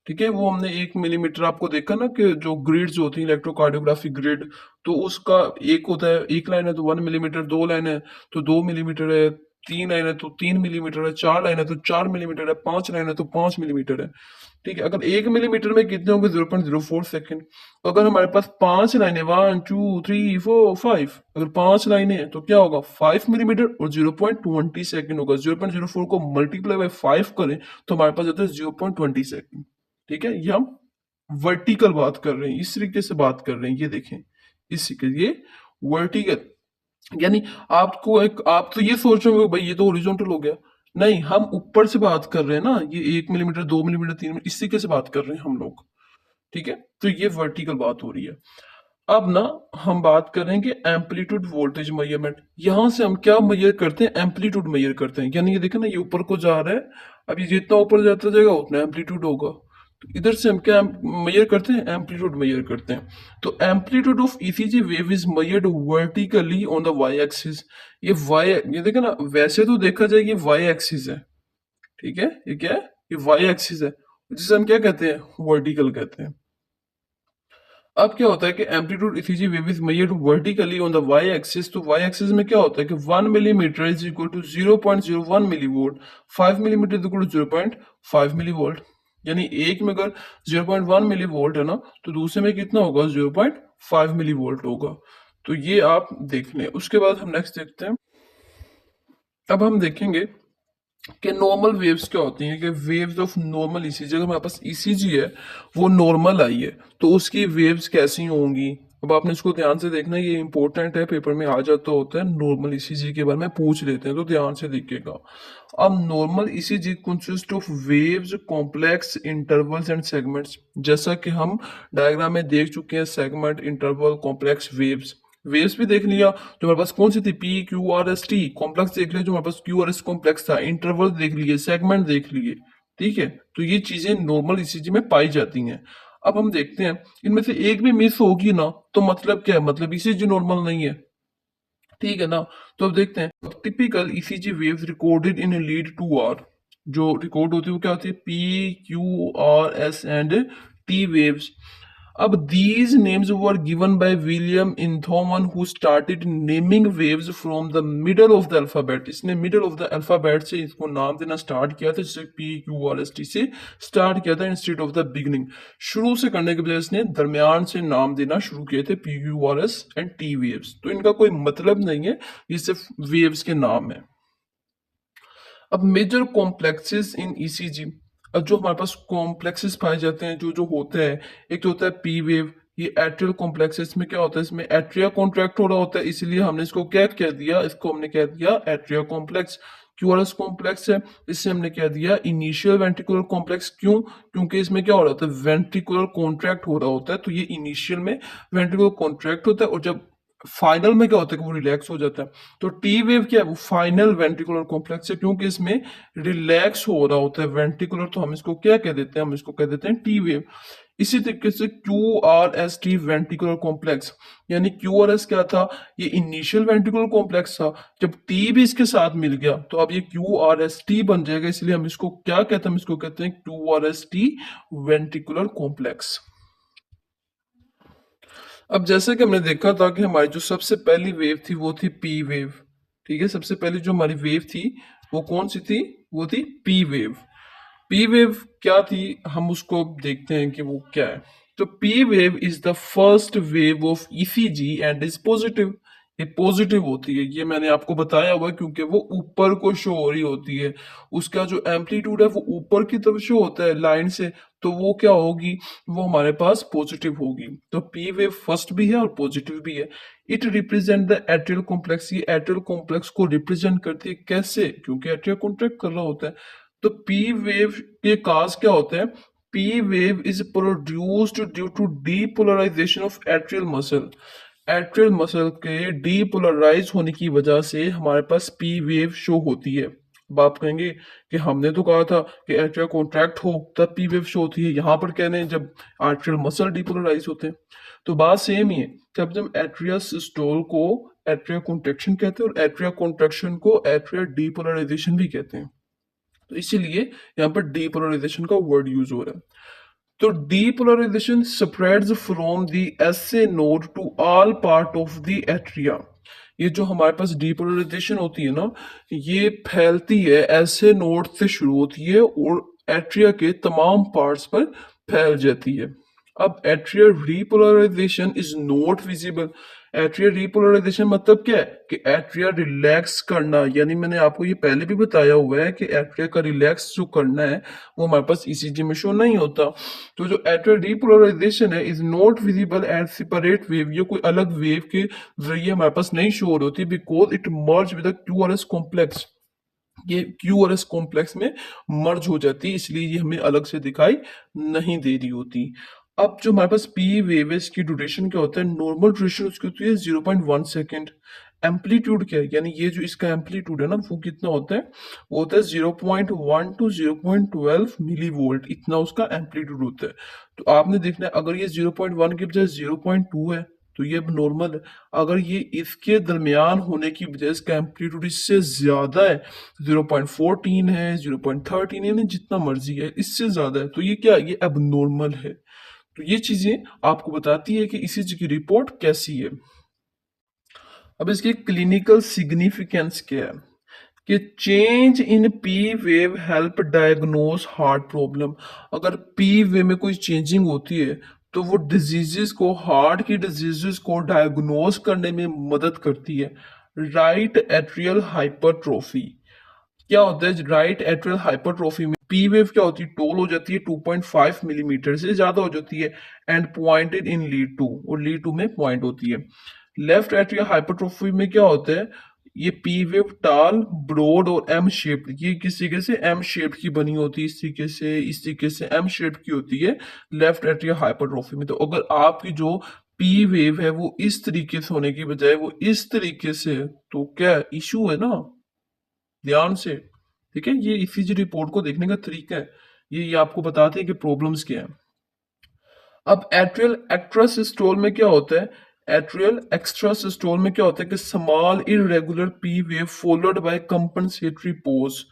ठीक है, वो हमने 1 मिलीमीटर आपको देखा ना कि जो ग्रिड्स होती है इलेक्ट्रोकार्डियोग्राफिक ग्रिड, तो उसका एक होता है, एक लाइन है तो 1 मिलीमीटर, दो लाइन है तो 2 मिलीमीटर है, तीन लाइन है तो 3 मिलीमीटर है, चार लाइन है तो 4 मिलीमीटर है, पांच लाइन है तो 5 मिलीमीटर है। ठीक है, अगर 1 मिलीमीटर में कितने होंगे, 0.04 सेकेंड। अगर हमारे पास पांच लाइनें, 1 2 3 4 5, अगर पांच लाइनें हैं तो क्या होगा, 5 मिलीमीटर और 0.20 सेकेंड होगा। 0.04 को मल्टीप्लाई बाय 5 करें तो हमारे पास आता है 0.20 सेकेंड। ठीक है, ये हम वर्टिकल बात कर रहे हैं, इस तरीके से बात कर रहे हैं। ये देखें, इसी के लिए वर्टिकल, यानी आपको एक, आप तो ये सोच रहे हो भाई ये तो हॉरिजॉन्टल हो गया। नहीं, हम ऊपर से बात कर रहे हैं ना, ये 1 मिलीमीटर, 2 मिलीमीटर, 3 मिलीमीटर, इसी के से बात कर रहे हैं हम लोग। ठीक है, तो ये वर्टिकल बात हो रही है। अब ना हम बात करेंगे एम्पलीट्यूड वोल्टेज मेजरमेंट। यहां से हम क्या मेजर करते हैं, एम्पलीट्यूड मेजर करते हैं। यानी ये देखो ना, ये ऊपर को जा रहा है, अब ये जितना ऊपर जाता जाएगा उतना एम्पलीट्यूड होगा। तो इधर से हम क्या मेजर करते हैं, एम्पलीट्यूड मेजर करते हैं। तो amplitude of ECG wave is measured vertically on the Y axis. ये देखो ना, वैसे तो देखा जाए ये वाई एक्सिस है। ठीक है, ये क्या है, ये वाई एक्सिस है, जिसे हम क्या कहते हैं, वर्टिकल कहते हैं। अब क्या होता है कि amplitude ECG wave is measured vertically on the Y axis. तो वाई एक्सिस में क्या होता है कि 1 millimetre is equal to 0.01 millivolt, 5 millimetre is equal to 0.5 millivolt. यानी एक में अगर 0.1 मिलीवोल्ट है ना, तो दूसरे में कितना होगा, 0.5 मिलीवोल्ट होगा। तो ये आप देख लें। उसके बाद हम नेक्स्ट देखते हैं। अब हम देखेंगे कि नॉर्मल वेव्स क्या होती हैं, कि वेव्स ऑफ नॉर्मल ईसीजी, अगर हमारे पास ईसीजी है वो नॉर्मल आई है तो उसकी वेव्स कैसी होंगी। अब आपने इसको ध्यान से देखना, ये इंपॉर्टेंट है, पेपर में आ जाता होता है, नॉर्मल ईसीजी के बारे में पूछ लेते हैं, तो ध्यान से देखिएगा। अब normal ECG consist of waves, complex intervals and segments. जैसा कि हम डायग्राम में देख चुके हैं, segment, interval, complex, waves. Waves भी देख लिया जो हमारे पास कौन सी थी, P Q R S T. Complex देख लिया जो हमारे पास क्यू आर एस कॉम्प्लेक्स था। इंटरवल देख लिए, सेगमेंट देख लिए। ठीक है, तो ये चीजें नॉर्मल ईसीजी में पाई जाती हैं। अब हम देखते हैं, इनमें से एक भी मिस होगी ना तो मतलब क्या है, मतलब ईसीजी नॉर्मल नहीं है। ठीक है ना। तो अब देखते हैं, typical ECG waves recorded in lead 2 are. जो रिकॉर्ड होती है वो क्या होती है, P Q R S and T waves. अब these names were given by William Inthorman, who started naming waves from the middle of the alphabet। इसने middle of the alphabet से इसको नाम देना स्टार्ट किया था, जिसे P Q R S T से स्टार्ट किया था, instead of the beginning। शुरू से करने के बजाय इसने दरमियान से नाम देना शुरू किए थे, P Q R S and T waves। तो इनका कोई मतलब नहीं है, ये सिर्फ waves के नाम है। अब मेजर कॉम्प्लेक्सेस इन ईसीजी। अब जो हमारे पास कॉम्प्लेक्सेस पाए जाते हैं, जो जो होते हैं, एक तो होता है पी वेव। ये एट्रियल कॉम्प्लेक्सेस में क्या होता है, इसमें एट्रिया कॉन्ट्रैक्ट हो रहा होता है, इसलिए हमने इसको क्या कह दिया, इसको हमने कह दिया एट्रिया कॉम्प्लेक्स। क्यूआरएस कॉम्प्लेक्स है, इससे हमने कह दिया इनिशियल वेंट्रिकुलर कॉम्प्लेक्स। क्यों, क्योंकि इसमें क्या हो रहा होता है, वेंट्रिकुलर कॉन्ट्रैक्ट हो रहा होता है, तो ये इनिशियल में वेंट्रिकुलर कॉन्ट्रैक्ट होता है, और जब फाइनल में क्या होता है कि वो रिलैक्स हो जाता है। तो टी वेव क्या है, वो फाइनल वेंट्रिकुलर कॉम्प्लेक्स है, क्योंकि इसमें रिलैक्स हो रहा होता है वेंट्रिकुलर, तो हम इसको क्या कह देते हैं, हम इसको कह देते हैं टी वेव। इसी तरीके से Q R S T ventricular complex, यानी क्यू आर एस क्या था, ये इनिशियल वेंट्रिकुलर कॉम्प्लेक्स था, जब टी भी इसके साथ मिल गया तो अब ये क्यू आर एस टी बन जाएगा, इसलिए हम इसको क्या कहते हैं, हम इसको कहते हैं Q R S T ventricular complex. अब जैसे कि हमने देखा था कि हमारी जो सबसे पहली वेव थी वो थी पी वेव। ठीक है, सबसे पहली जो हमारी वेव थी वो कौन सी थी, वो थी पी वेव। पी वेव क्या थी, हम उसको देखते हैं कि वो क्या है। तो P wave is the first wave of ECG and is positive. ये पॉजिटिव होती है, ये मैंने आपको बताया हुआ है, क्योंकि वो ऊपर को शो हो रही होती है, उसका जो एम्पलीट्यूड है वो ऊपर की तरफ शो होता है लाइन से, तो वो क्या होगी, वो हमारे पास पॉजिटिव होगी। तो पी वेव फर्स्ट भी है और पॉजिटिव भी है। It represent the atrial complex, ये एट्रियल कॉम्प्लेक्स को रिप्रेजेंट करती है, कैसे, क्योंकि एट्रियल कॉन्ट्रैक्ट कर रहा होता है। तो पी वेव के काज क्या होते हैं, P wave is produced due to depolarization of atrial muscle. Atrial muscle के डीपोलराइज होने की वजह से हमारे पास पी वेव शो होती है। अब आप कहेंगे कि हमने तो कहा था कि एट्रियल कॉन्ट्रैक्ट हो तब पी वेव शो होती है, यहाँ पर कह रहे हैं जब एट्रियल मसल डीपोलराइज होते हैं। तो बात सेम ही है, जब जब एट्रियल सिस्टोल को एट्रियल कॉन्ट्रैक्शन कहते हैं और एट्रियल कॉन्ट्रैक्शन को एट्रियल डीपोलराइजेशन भी कहते हैं। तो इसीलिए यहाँ पर डीपोलराइजेशन का वर्ड यूज हो रहा है। तो depolarization spreads from the SA node to all part of the atria. ये जो हमारे पास डीपोलराइजेशन होती है ना, ये फैलती है एसए नोड से शुरू होती है और एट्रिया के तमाम पार्ट्स पर फैल जाती है। अब atrial repolarisation is not visible. Atrial repolarisation मतलब क्या है कि एट्रिया रिलैक्स करना, यानी मैंने आपको ये पहले भी बताया हुआ है कि एट्रिया का रिलैक्स जो करना है वो हमारे पास ईसीजी में शो नहीं होता। तो जो एट्रियल रीपोलराइजेशन है is not visible as separate wave, ये कोई अलग वेव के जरिए हमारे पास नहीं शो होती, because it merge with QRS complex. ये क्यूआरएस कॉम्प्लेक्स में मर्ज हो जाती है, इसलिए ये हमें अलग से दिखाई नहीं दे रही होती। अब जो हमारे पास पी वेव है इसकी ड्यूरेशन क्या होता है, नॉर्मल ड्यूरेशन उसकी होती है 0.1 सेकेंड। एम्पलीट्यूड क्या है, यानी ये जो इसका एम्पलीट्यूड है ना वो कितना होता है, वो होता है 0.1 टू 0.12 मिली वोल्ट, इतना उसका एम्पलीट्यूड होता है। तो आपने देखना है अगर ये 0.1 की बजाय 0.2 है तो ये अब नॉर्मल है। अगर ये इसके दरमियान होने की वजह इसका एम्पलीट्यूड इससे ज्यादा है, 0.14 है, 0.13 है, जितना मर्जी है, इससे ज्यादा है, तो ये क्या, ये अब नॉर्मल है। तो ये चीजें आपको बताती है कि ईसीजी की रिपोर्ट कैसी है। अब इसकी क्लिनिकल सिग्निफिकेंस क्या है कि change in P wave help diagnose heart problem. अगर पी वेव में कोई चेंजिंग होती है तो वो डिजीजेस को, हार्ट की डिजीजेस को डायग्नोज करने में मदद करती है। राइट एट्रियल हाइपरट्रोफी क्या होता है, राइट एट्रियल हाइपरट्रोफी में पी वेव क्या होती है, टोल हो जाती है 2.5 मिलीमीटर से ज्यादा हो जाती है and pointed in lead two, और लीड टू में पॉइंट होती है। लेफ्ट एट्रियल हाइपरट्रोफी में क्या होता है, ये पी वेव टाल, ब्रॉड और एम शेप्ड, ये किस तरीके से एम शेप्ड की बनी होती है, इस तरीके से एम शेप्ड की होती है लेफ्ट एट्रियल हाइपरट्रोफी में। तो अगर आपकी जो पी वेव है वो इस तरीके से होने की बजाय वो इस तरीके से, तो क्या इशू है ना, ध्यान से। ठीक है, ये ईसीजी रिपोर्ट को देखने का तरीका है, ये आपको बताते हैं कि प्रॉब्लम्स क्या है। अब एट्रियल एक्स्ट्रा सिस्टोल में क्या होता है, एट्रियल एक्स्ट्रा सिस्टोल में क्या होता है कि small irregular P wave followed by compensatory pose,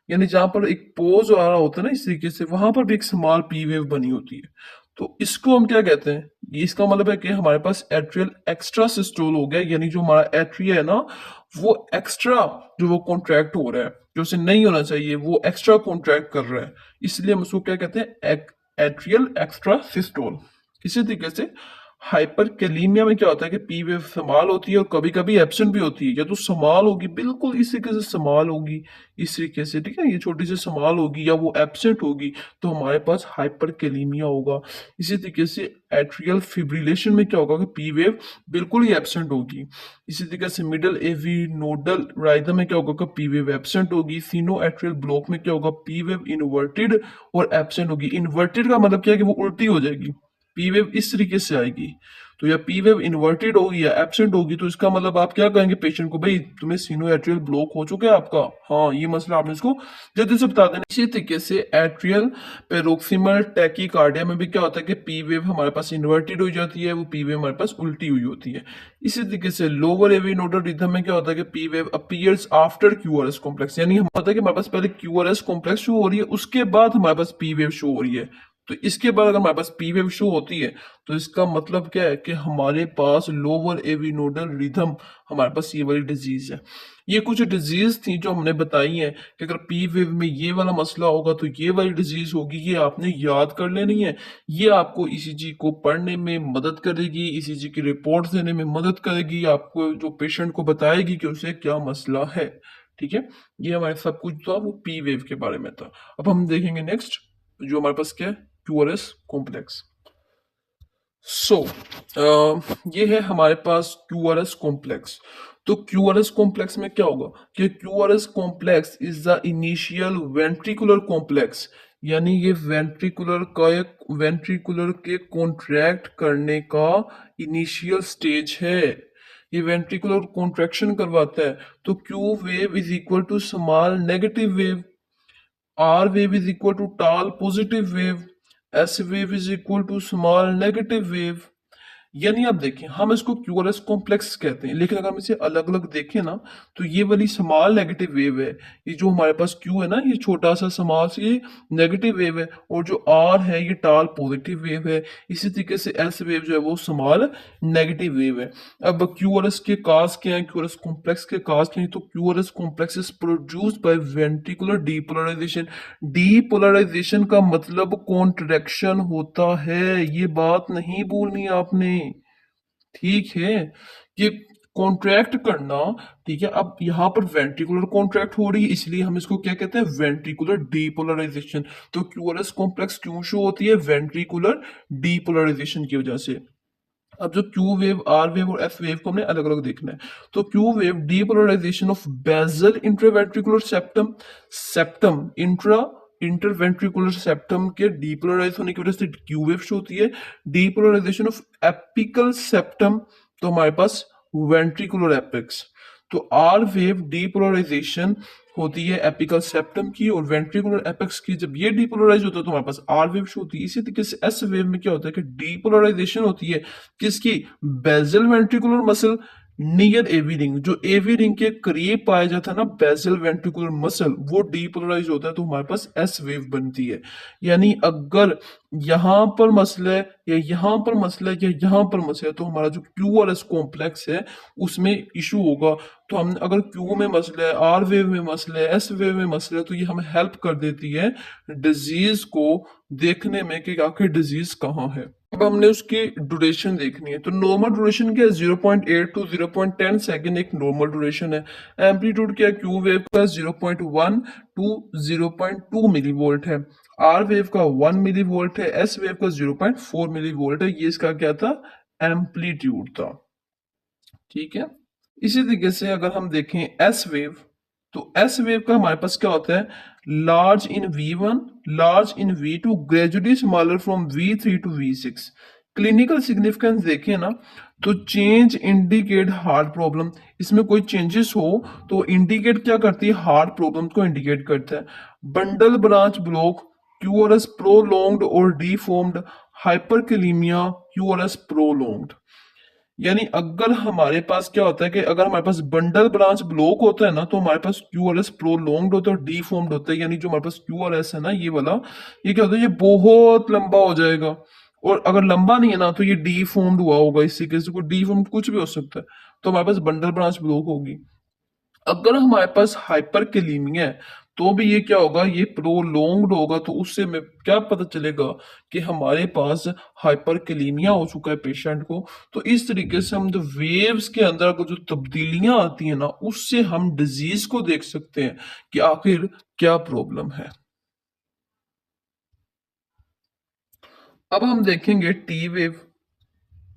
यानी जहां पर एक पोज आ रहा होता है ना इस तरीके से, वहां पर भी एक स्मॉल पी वेव बनी होती है। तो इसको हम क्या कहते हैं, ये इसका मतलब है कि हमारे पास एट्रियल एक्स्ट्रा सिस्टोल हो गया, यानी जो हमारा एट्रिया है ना वो एक्स्ट्रा, जो वो कॉन्ट्रैक्ट हो रहा है, जो उसे नहीं होना चाहिए वो एक्स्ट्रा कॉन्ट्रैक्ट कर रहा है, इसलिए हम उसको क्या कहते हैं, एट्रियल एक्स्ट्रा सिस्टोल। इसी तरीके से हाइपरकैलीमिया में क्या होता है कि पी वेव समाल होती है और कभी कभी एब्सेंट भी होती है, या तो समाल होगी बिल्कुल इस तरीके से समाल होगी, इस तरीके से, ठीक है, ये छोटी सी समाल होगी, या वो एब्सेंट होगी, तो हमारे पास हाइपरकैलीमिया होगा। इसी तरीके से एट्रियल फिब्रिलेशन में क्या होगा कि पी वेव बिल्कुल ही एब्सेंट होगी। इसी तरीके से मिडल एवी नोडल राइदम में क्या होगा कि पी वेव एब्सेंट होगी। सीनो एट्रियल ब्लॉक में क्या होगा, पी वेव इन्वर्टेड और एब्सेंट होगी। इन्वर्टेड का मतलब क्या है कि वो उल्टी हो जाएगी, पी वेव इस तरीके से आएगी। तो या पी वेव इन्वर्टेड होगी या एब्सेंट होगी, तो इसका मतलब आप क्या कहेंगे पेशेंट को, भाई तुम्हें सीनो एट्रियल ब्लॉक हो चुका है आपका, हाँ ये मसला आपने इसको जल्दी से बता देना। इसी तरीके से एट्रियल पेरोक्सिमल टैकीकार्डिया में भी क्या होता है कि पी वेव हमारे पास इन्वर्टेड हो जाती है, वो पी वेव हमारे पास उल्टी हुई होती है। इसी तरीके से लोअर एवी नोडल रिदम में क्या होता है कि P wave appears after QRS complex, यानी हम होता है कि हमारे पास पहले क्यूआरएस कॉम्प्लेक्स शो हो रही है, उसके बाद हमारे पास पी वेव शो हो रही है। तो इसके बाद अगर हमारे पास पी वेव शो होती है तो इसका मतलब क्या है कि हमारे पास लोअर एवी नोडल रिदम, हमारे पास ये वाली डिजीज है। ये कुछ डिजीज थी जो हमने बताई है कि अगर पी वेव में ये वाला मसला होगा तो ये वाली डिजीज होगी, ये आपने याद कर लेनी है। ये आपको ईसीजी को पढ़ने में मदद करेगी, ईसीजी की रिपोर्ट देने में मदद करेगी, आपको जो पेशेंट को बताएगी कि उसे क्या मसला है। ठीक है, ये हमारे सब कुछ था वो पी वेव के बारे में था। अब हम देखेंगे नेक्स्ट जो हमारे पास क्या है, क्यूआरएस कॉम्प्लेक्स। सो ये है हमारे पास क्यूआरएस कॉम्प्लेक्स। तो क्यूआरएस कॉम्प्लेक्स में क्या होगा कि QRS complex is the initial ventricular complex, यानी ये वेंट्रिकुलर का एक वेंट्रिकुलर के कॉन्ट्रैक्ट करने का इनिशियल स्टेज है। ये वेंट्रिकुलर कॉन्ट्रैक्शन करवाता है। तो Q wave is equal to small negative wave, R wave is equal to tall positive wave, S wave is equal to small negative wave। यानी आप देखें हम इसको क्यूआरएस कॉम्प्लेक्स कहते हैं, लेकिन अगर हम इसे अलग अलग देखें ना तो ये वाली स्मॉल नेगेटिव वेव है, ये जो हमारे पास क्यू है ना ये छोटा सा स्मॉल से ये नेगेटिव वेव है, और जो आर है ये टाल पॉजिटिव वेव है। इसी तरीके से एस वेव जो है वो स्मॉल नेगेटिव वेव है। अब क्यूआरएस के काज क्या है, क्यूआरएस कॉम्प्लेक्स के काज क्या है, तो QRS complex is produced by ventricular depolarization. Depolarization का मतलब कॉन्ट्रैक्शन होता है, ये बात नहीं भूलनी आपने। ठीक है, ये कॉन्ट्रैक्ट करना, ठीक है। अब यहाँ पर वेंट्रिकुलर कॉन्ट्रैक्ट हो रही है, इसलिए हम इसको क्या कहते हैं, वेंट्रिकुलर डीपोलराइजेशन। तो क्यूआरएस कॉम्प्लेक्स क्यों शो होती है, वेंट्रिकुलर डीपोलराइजेशन की वजह से। अब जो क्यू वेव, आर वेव और एफ वेव को हमने अलग अलग देखना है। तो Q wave depolarisation of basal intraventricular septum, septum interventricular septum के डीपोलराइज होने की वजह से क्यू वेव शो होती है। डीपोलराइजेशन ऑफ एपिकल सेप्टम, तो हमारे पास वेंट्रिकुलर एपिक्स। तो आर वेव डीपोलराइजेशन होती है एपिकल सेप्टम की और वेंट्रिकुलर एपेक्स की। जब ये डीपोलराइज होता है तो हमारे पास आर वेव शो होती है। इसी तरीके से एस वेव में क्या होता है कि डीपोलराइजेशन होती है किसकी, बेजल वेंट्रिकुलर मसल नियर एवी रिंग, जो एवी रिंग के करीब पाया जाता है ना बेजल वेंट्रिकुलर मसल, वो डीपोलराइज होता है तो हमारे पास एस वेव बनती है। यानी अगर यहां पर मसला है या यहां पर मसला है या यहां पर मसला है तो हमारा जो क्यूआरएस कॉम्प्लेक्स है उसमें इशू होगा। तो हम अगर क्यू में मसला है, आर वेव में मसला है, एस वेव में मसला है, तो ये हमें हेल्प कर देती है डिजीज को देखने में कि आखिर डिजीज कहाँ है। अब हमने उसकी ड्यूरेशन देखनी है। तो नॉर्मल ड्यूरेशन क्या है, 0.8 टू 0.10 सेकेंड एक नॉर्मल ड्यूरेशन है। एम्पलीट्यूड क्या है, क्यू वेव का 0.1 टू 0.2 मिली वोल्ट है, आर वेव का 1 मिली वोल्ट है, एस वेव का 0.4 मिली वोल्ट है। ये इसका क्या था, एम्पलीट्यूड था। ठीक है, इसी तरीके से अगर हम देखें एस वेव, तो एस वेव का हमारे पास क्या होता है, large in V1, large in V2, gradually smaller from V3 to V6। Clinical significance देखें ना तो चेंज इंडिकेट हार्ट प्रॉब्लम, इसमें कोई चेंजेस हो तो इंडिकेट क्या करती है, हार्ट प्रॉब्लम को इंडिकेट करता है। Bundle branch block, QRS prolonged और डीफॉर्म्ड, हाइपरकैलिमिया, क्यूआरएस प्रोलॉन्ग्ड। यानी अगर हमारे पास क्या होता है कि अगर हमारे पास बंडल ब्रांच ब्लॉक होता है ना तो हमारे पास क्यूआरएस प्रोलॉन्ग्ड होता है और डीफॉर्म्ड होता है। यानी जो हमारे पास क्यूआरएस है ना ये वाला, ये क्या होता है, ये बहुत लंबा हो जाएगा, और अगर लंबा नहीं है ना तो ये डीफॉर्म्ड हुआ होगा। इसी केस को डीफॉर्म्ड कुछ भी हो सकता है, तो हमारे पास बंडल ब्रांच ब्लॉक होगी। अगर हमारे पास हाइपरकैलिमिया है तो भी ये क्या होगा, ये प्रोलॉन्ग्ड होगा। तो उससे में क्या पता चलेगा कि हमारे पास हाइपरकैलिमिया हो चुका है पेशेंट को। तो इस तरीके से हम जो वेव्स के अंदर अगर जो तब्दीलियां आती हैं ना उससे हम डिजीज को देख सकते हैं कि आखिर क्या प्रॉब्लम है। अब हम देखेंगे टी वेव।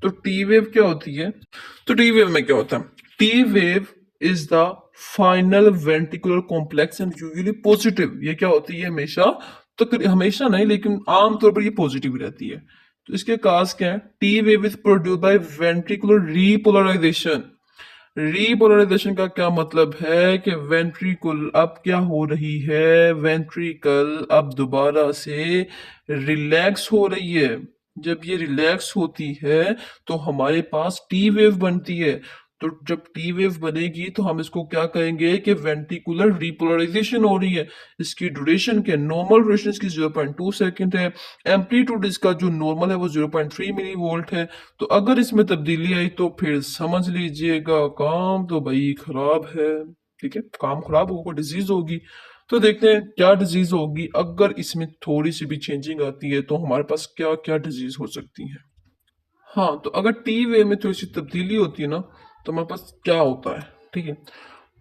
तो टी वेव क्या होती है, तो टी वेव में क्या होता है, T wave is the final ventricular complex and usually positive. ये क्या होती है हमेशा, तो हमेशा नहीं लेकिन आमतौर पर ये पॉजिटिव रहती है। तो इसके काज क्या है? T wave is produce by ventricular repolarisation. Repolarisation का क्या मतलब है कि वेंट्रिकल अब क्या हो रही है, वेंट्रिकल अब दोबारा से रिलैक्स हो रही है। जब ये रिलैक्स होती है तो हमारे पास टी वेव बनती है। तो जब टी वेव बनेगी तो हम इसको क्या कहेंगे कि वेंट्रिकुलर रिपोलराइजेशन हो रही है। इसकी ड्यूरेशन क्या, नॉर्मल ड्यूरेशन इसकी 0.2 सेकंड है। एम्पलीट्यूड इसका जो नॉर्मल है वो 0.3 मिली वोल्ट है। तो अगर इसमें तब्दीली आई तो फिर समझ लीजिएगा काम तो भाई खराब है। ठीक है, काम खराब होगा, डिजीज होगी। तो देखते हैं क्या डिजीज होगी अगर इसमें थोड़ी सी भी चेंजिंग आती है, तो हमारे पास क्या क्या डिजीज हो सकती है। हाँ, तो अगर टी वेव में थोड़ी सी तब्दीली होती है ना, तो हमारे पास क्या होता है। ठीक है,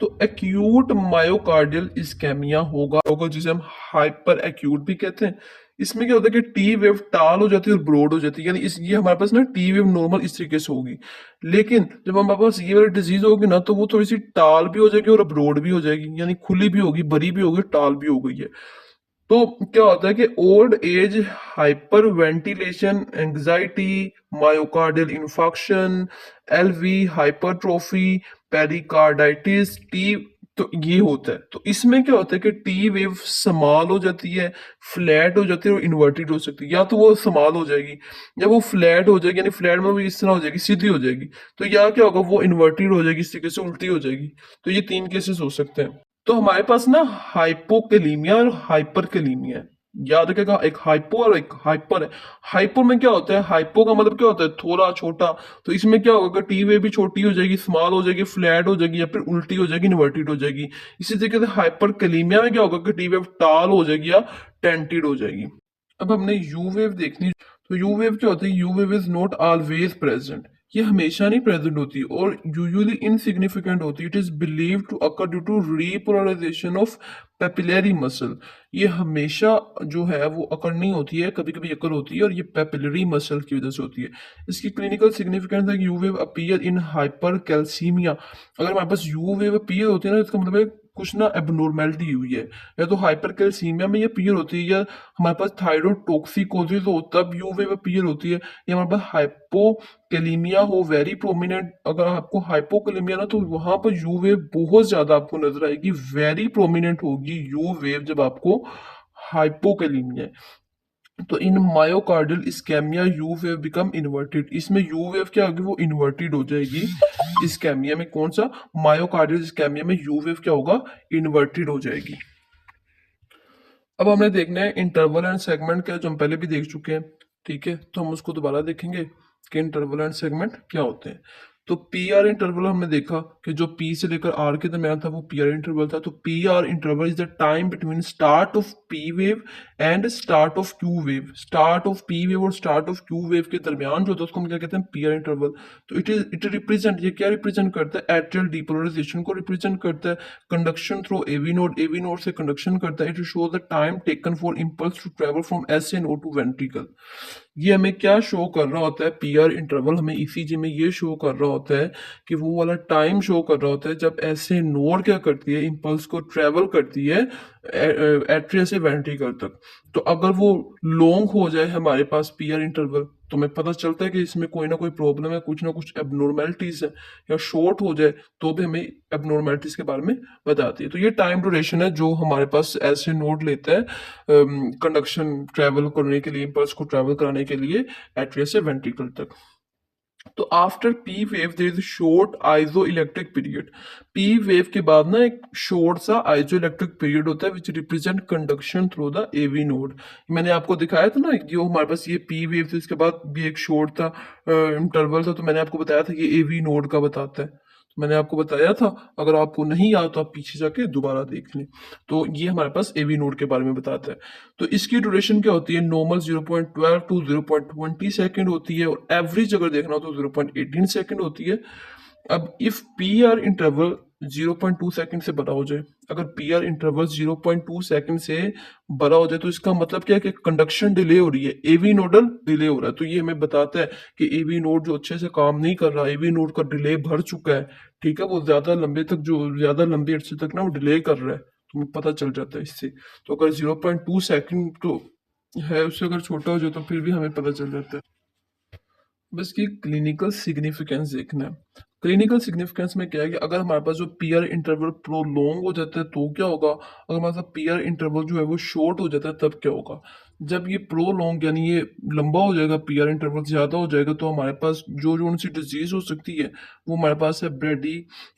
तो एक्यूट मायोकार्डियल इस्केमिया होगा जिसे हम हाइपर एक्यूट भी कहते हैं। इसमें क्या होता है कि टी वेव टाल हो जाती है और ब्रॉड हो जाती है, यानी इस ये हमारे पास ना टी वेव नॉर्मल इस तरीके से होगी। लेकिन जब हमारे पास ये वाली डिजीज होगी ना, तो वो थोड़ी सी टाल भी हो जाएगी और ब्रॉड भी हो जाएगी, यानी खुली भी होगी, बड़ी भी होगी, टाल भी हो गई है। तो क्या होता है कि old age hyper ventilation anxiety, myocardial infarction, LV hypertrophy, pericarditis, T, तो ये होता है। तो इसमें क्या होता है कि टी वेव समाल हो जाती है, फ्लैट हो जाती है और इन्वर्टेड हो सकती है। या तो वो समाल हो जाएगी या वो फ्लैट हो जाएगी, यानी फ्लैट में भी इस तरह हो जाएगी, सीधी हो जाएगी। तो या क्या होगा, वो इन्वर्टेड हो जाएगी, इस तरीके से उल्टी हो जाएगी। तो ये तीन केसेस हो सकते हैं। तो हमारे पास ना हाइपोकेलीमिया और हाइपरकेलीमिया है। याद रखेगा, एक हाइपो और एक हाइपर है। हाइपो में क्या होता है, हाइपो का मतलब क्या होता है, थोड़ा छोटा। तो इसमें क्या होगा, टी वे भी छोटी हो जाएगी, स्मॉल हो जाएगी, फ्लैट हो जाएगी या फिर उल्टी हो जाएगी, इन्वर्टेड हो जाएगी। इसी तरीके से हाइपरकेलीमिया में क्या होगा कि टी वेव टाल हो जाएगी या टेंटेड हो जाएगी। अब हमने यू वेव देखनी। तो यू वेव क्या होती है, you wave is not always present. ये हमेशा नहीं प्रेजेंट होती और यूजुअली इनसिग्निफिकेंट होती है। It is believe to occur due to repolarisation of papillary muscle. ये हमेशा जो है वो अकर नहीं होती है, कभी कभी अकर होती है और ये पेपिलरी मसल की वजह से होती है। इसकी क्लिनिकल सिग्निफिकेंस है, you wave appear in hyper calcaemia. अगर हमारे पास यू वेव अपीयर होती है ना, इसका मतलब है कुछ ना एबनॉर्मेलिटी हुई है। या तो हाइपरकैल्सीमिया में ये अपीयर होती है, या हमारे पास थायराइड टॉक्सिकोसिस हो तब यू वेव अपीयर होती है, या हमारे पास हाइपोकेलीमिया हो वेरी प्रोमिनेंट। अगर आपको हाइपोकेलीमिया ना, तो वहां पर यू वेव बहुत ज्यादा आपको नजर आएगी, वेरी प्रोमिनेंट होगी यू वेव जब आपको हाइपोकेलीमिया है। तो in myocardial ischaemia U wave become inverted. इसमें यू वेव क्या होगी, वो इन्वर्टेड हो जाएगी। इस्केमिया में कौन सा, मायोकार्डियल इस्केमिया में यू वेव क्या होगा, इन्वर्टेड हो जाएगी। अब हमने देखना है इंटरवल एंड सेगमेंट क्या, जो हम पहले भी देख चुके हैं। ठीक है, तो हम उसको दोबारा देखेंगे कि इंटरवल एंड सेगमेंट क्या होते हैं। तो पी आर इंटरवल हमने देखा कि जो पी से लेकर आर के दरमियान था वो पी आर इंटरवल था। तो P R interval is the time between start of P wave and start of Q wave. Start of P wave और स्टार्ट ऑफ क्यू वेव के दरमियान जो होता है उसको हम क्या कहते हैं, पी आर इंटरवल। तो इट रिप्रेजेंट, ये क्या रिप्रेजेंट करता है, एट्रियल डीपोलराइजेशन को रिप्रेजेंट करता है। कंडक्शन थ्रू एवी नोड से कंडक्शन करता है। It show the time taken for impulse to travel from S A node to ventricle. ये हमें क्या शो कर रहा होता है, पी आर इंटरवल हमें ईसीजी में ये शो कर रहा होता है कि वो वाला टाइम शो कर रहा होता है जब ऐसे नोड क्या करती है, इंपल्स को ट्रेवल करती है एट्रिया से वेंट्रिकल तक। तो अगर वो लॉन्ग हो जाए हमारे पास पी आर इंटरवल, तो हमें पता चलता है कि इसमें कोई ना कोई प्रॉब्लम है, कुछ ना कुछ एबनॉर्मेलिटीज है। या शॉर्ट हो जाए तो भी हमें एबनॉर्मेलिटीज के बारे में बताती है। तो ये टाइम ड्यूरेशन है जो हमारे पास ऐसे नोड लेता है कंडक्शन ट्रेवल करने के लिए, इंपल्स को ट्रेवल कराने के लिए एट्रिया से वेंट्रिकल तक। तो after P wave there is short isoelectric period. P wave के बाद ना एक शॉर्ट सा आइजो इलेक्ट्रिक पीरियड होता है which represent conduction through the AV node. मैंने आपको दिखाया था ना, जो हमारे पास ये पी वेव थी उसके बाद भी एक शॉर्ट था इंटरवल था, तो मैंने आपको बताया था ये एवी नोड का बताता है। तो मैंने आपको बताया था, अगर आपको नहीं याद तो आप पीछे जाके दोबारा देख लें। तो ये हमारे पास एवी नोड के बारे में बताता है। तो इसकी ड्यूरेशन क्या होती है, नॉर्मल 0.12 टू 0.20 सेकंड होती है और एवरेज अगर देखना हो तो 0.18 सेकंड होती है। अब if P R interval 0.2 second से बड़ा हो जाए, अगर पी आर इंटरवल 0.2 सेकंड से बड़ा हो जाए तो इसका मतलब क्या है कि कंडक्शन डिले हो रही है, एवी नोडल डिले हो रहा है। तो ये हमें बताता है कि एवी नोड जो अच्छे से काम नहीं कर रहा, एवी नोड का डिले भर चुका है। ठीक है, वो ज्यादा लंबे तक, जो ज्यादा लंबे अरसे तक ना वो डिले कर रहा है, तो हमें पता चल जाता है इससे। तो अगर 0.2 सेकंड तो है, उससे अगर छोटा हो जाए तो फिर भी हमें पता चल जाता है। बस कि क्लिनिकल सिग्निफिकेंस देखना है। क्लिनिकल सिग्निफिकेंस में क्या है कि अगर हमारे पास जो पीयर इंटरवल प्रोलॉन्ग हो जाता है तो क्या होगा? अगर हमारे पास पीयर इंटरवल जो है वो शॉर्ट हो जाता है तब क्या होगा? जब ये प्रोलॉन्ग यानी ये लंबा हो जाएगा, पीयर इंटरवल ज़्यादा हो जाएगा, तो हमारे पास जो-जो उनसी डिज़ीज़ हो सकती है, वो हमारे पास है ब्रेडी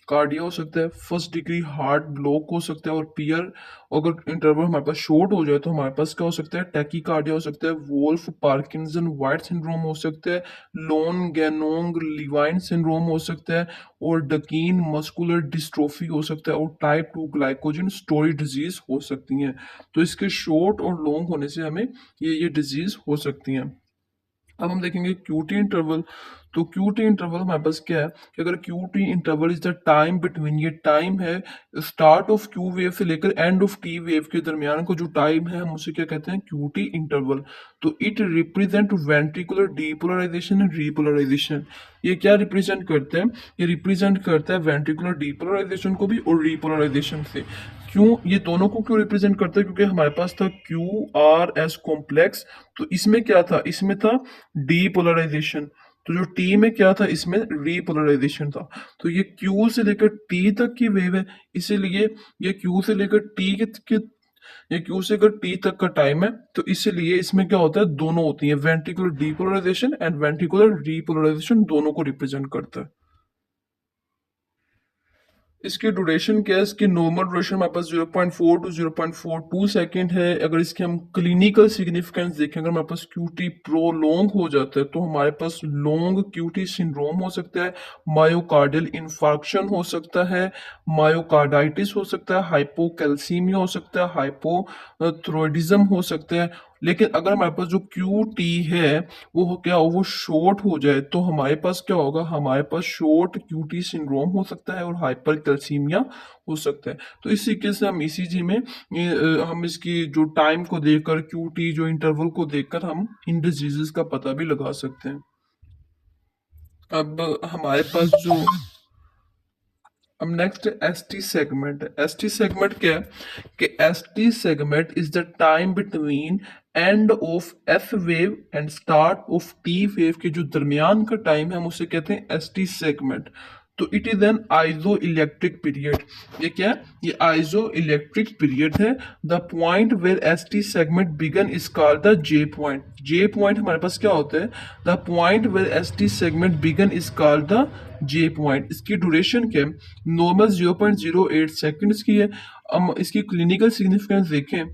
कार्डिया हो सकता है, फर्स्ट डिग्री हार्ट ब्लॉक हो सकता है। और पीयर अगर इंटरवल हमारे पास शॉर्ट हो जाए तो हमारे पास क्या हो सकता है? टैकीकार्डिया हो सकता है, वोल्फ पार्किंसन व्हाइट सिंड्रोम हो सकता है, लोन गैनोंग लिवाइन सिंड्रोम हो सकता है, और डकीन मस्कुलर डिस्ट्रोफी हो सकता है, और टाइप 2 ग्लाइकोजन स्टोरेज डिजीज हो सकती हैं। तो इसके शॉर्ट और लॉन्ग होने से हमें ये डिजीज हो सकती हैं। अब हम देखेंगे क्यूटी इंटरवल। तो क्यूटी इंटरवल हमारे पास क्या है कि अगर QT interval is the time between, ये टाइम है स्टार्ट ऑफ क्यू वेव से लेकर एंड ऑफ टी वेव के दरमियान को जो टाइम है हम उसे क्या कहते हैं? QT interval. तो it represent ventricular depolarisation and repolarisation. ये क्या रिप्रेजेंट करते हैं? ये रिप्रेजेंट करता है वेंट्रिकुलर डीपोलराइजेशन को भी और रीपोलराइजेशन से। क्यों ये दोनों को क्यों रिप्रेजेंट करता है? क्योंकि हमारे पास था क्यू आर एस कॉम्प्लेक्स, तो इसमें क्या था? इसमें था डीपोलराइजेशन। तो जो टी में क्या था? इसमें रीपोलराइजेशन था। तो ये क्यू से लेकर टी तक की वेव है, इसीलिए ये क्यू से लेकर टी के ये क्यू से लेकर टी तक का टाइम है, तो इसीलिए इसमें क्या होता है? दोनों होती है, ventricular depolarisation and ventricular repolarisation दोनों को रिप्रेजेंट करता है। इसकी ड्यूरेशन क्या है? इसकी नॉर्मल ड्यूरेशन हमारे पास 0.4 टू 0.42 सेकेंड है। अगर इसके हम क्लिनिकल सिग्निफिकेंस देखें, अगर हमारे पास क्यूटी प्रोलॉन्ग हो जाता है तो हमारे पास लॉन्ग क्यूटी सिंड्रोम हो सकता है, मायोकार्डियल इन्फार्क्शन हो सकता है, मायोकार्डाइटिस हो सकता है, हाइपोकैल्सीमिया हो सकता है, हाइपोथ्रोइडिज्म हो सकता है। लेकिन अगर हमारे पास जो क्यू टी है वो क्या हो? वो शॉर्ट हो जाए तो हमारे पास क्या होगा? हमारे पास शॉर्ट क्यूटी सिंड्रोम हो सकता है और हाइपर कैल्सीमिया हो सकता है। तो इस तरीके से हम ईसीजी में हम इसकी जो टाइम को देखकर क्यूटी जो इंटरवल को देखकर हम इन डिजीजेस का पता भी लगा सकते हैं। अब हमारे पास जो अब next S T segment. S T segment क्या है कि S T segment is the time between end of F wave and start of T wave के जो दरमियान का टाइम है हम उसे कहते हैं एस टी सेगमेंट। तो it is an isoelectric period. ये क्या है? ये आइजो इलेक्ट्रिक पीरियड है। The point where S T segment begin is called the J point. J point हमारे पास क्या होता है? The point where S T segment begin is called the J point. इसकी ड्यूरेशन क्या है? नॉर्मल 0.08 सेकेंड्स की है। हम इसकी क्लिनिकल सिग्निफिकेंस देखें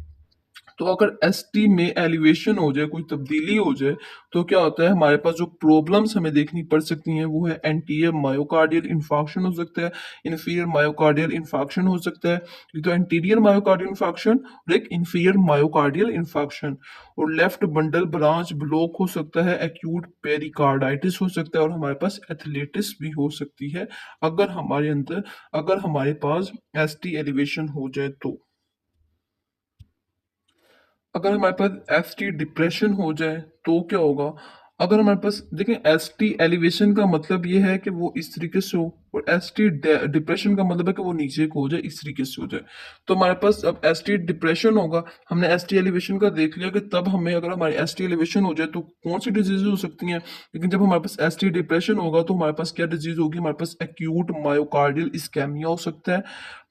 तो अगर एस टी में एलिवेशन हो जाए, कोई तब्दीली हो जाए, तो क्या होता है? हमारे पास जो प्रॉब्लम्स हमें देखनी पड़ सकती हैं वो है एंटीरियर मायोकार्डियल इन्फार्क्शन हो सकता है, इन्फीरियर मायोकार्डियल इन्फार्क्शन हो सकता है। एक तो एंटीरियर मायोकार्डियल इन्फार्क्शन और एक इन्फीरियर मायोकार्डियल इन्फार्क्शन। और लेफ्ट बंडल ब्रांच ब्लॉक हो सकता है, एक्यूट पेरिकार्डाइटिस हो सकता है, और हमारे पास एथलेटिस भी हो सकती है अगर हमारे पास एस टी एलिवेशन हो जाए तो। अगर हमारे पास एस टी डिप्रेशन हो जाए तो क्या होगा? अगर हमारे पास देखें, एस टी एलिवेशन का मतलब ये है कि वो इस तरीके से हो, और एस टी डिप्रेशन का मतलब है कि वो नीचे को हो जाए, इस तरीके से हो जाए। तो हमारे पास अब एस टी डिप्रेशन होगा, हमने एस टी एलिवेशन का देख लिया कि तब हमें अगर हमारी एस टी एलिवेशन हो जाए तो कौन सी डिजीज हो सकती हैं। लेकिन जब हमारे पास एस टी डिप्रेशन होगा तो हमारे पास क्या डिजीज होगी? हमारे पास एक्यूट मायोकार्डियल इस्केमिया हो सकता है,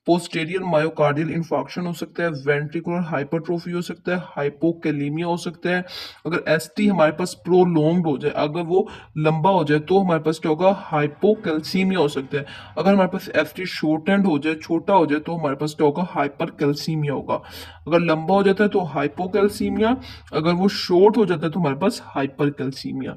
पोस्टेरियर मायोकार्डियल इन्फार्क्शन हो सकता है, वेंट्रिकुलर हाइपरट्रोफी हो सकता है, हाइपोकैलीमिया हो सकता है। अगर एसटी हमारे पास प्रोलॉन्ग्ड हो जाए, अगर वो लंबा हो जाए तो हमारे पास क्या होगा? हाइपोकैल्सीमिया हो सकता है। अगर हमारे पास एसटी शॉर्ट एंड हो जाए, छोटा हो जाए, तो हमारे पास क्या होगा? हाइपरकैल्सीमिया होगा। अगर लंबा हो जाता है तो हाइपोकैल्सीमिया, अगर वो शॉर्ट हो जाता है तो हमारे पास हाइपरकैल्सीमिया।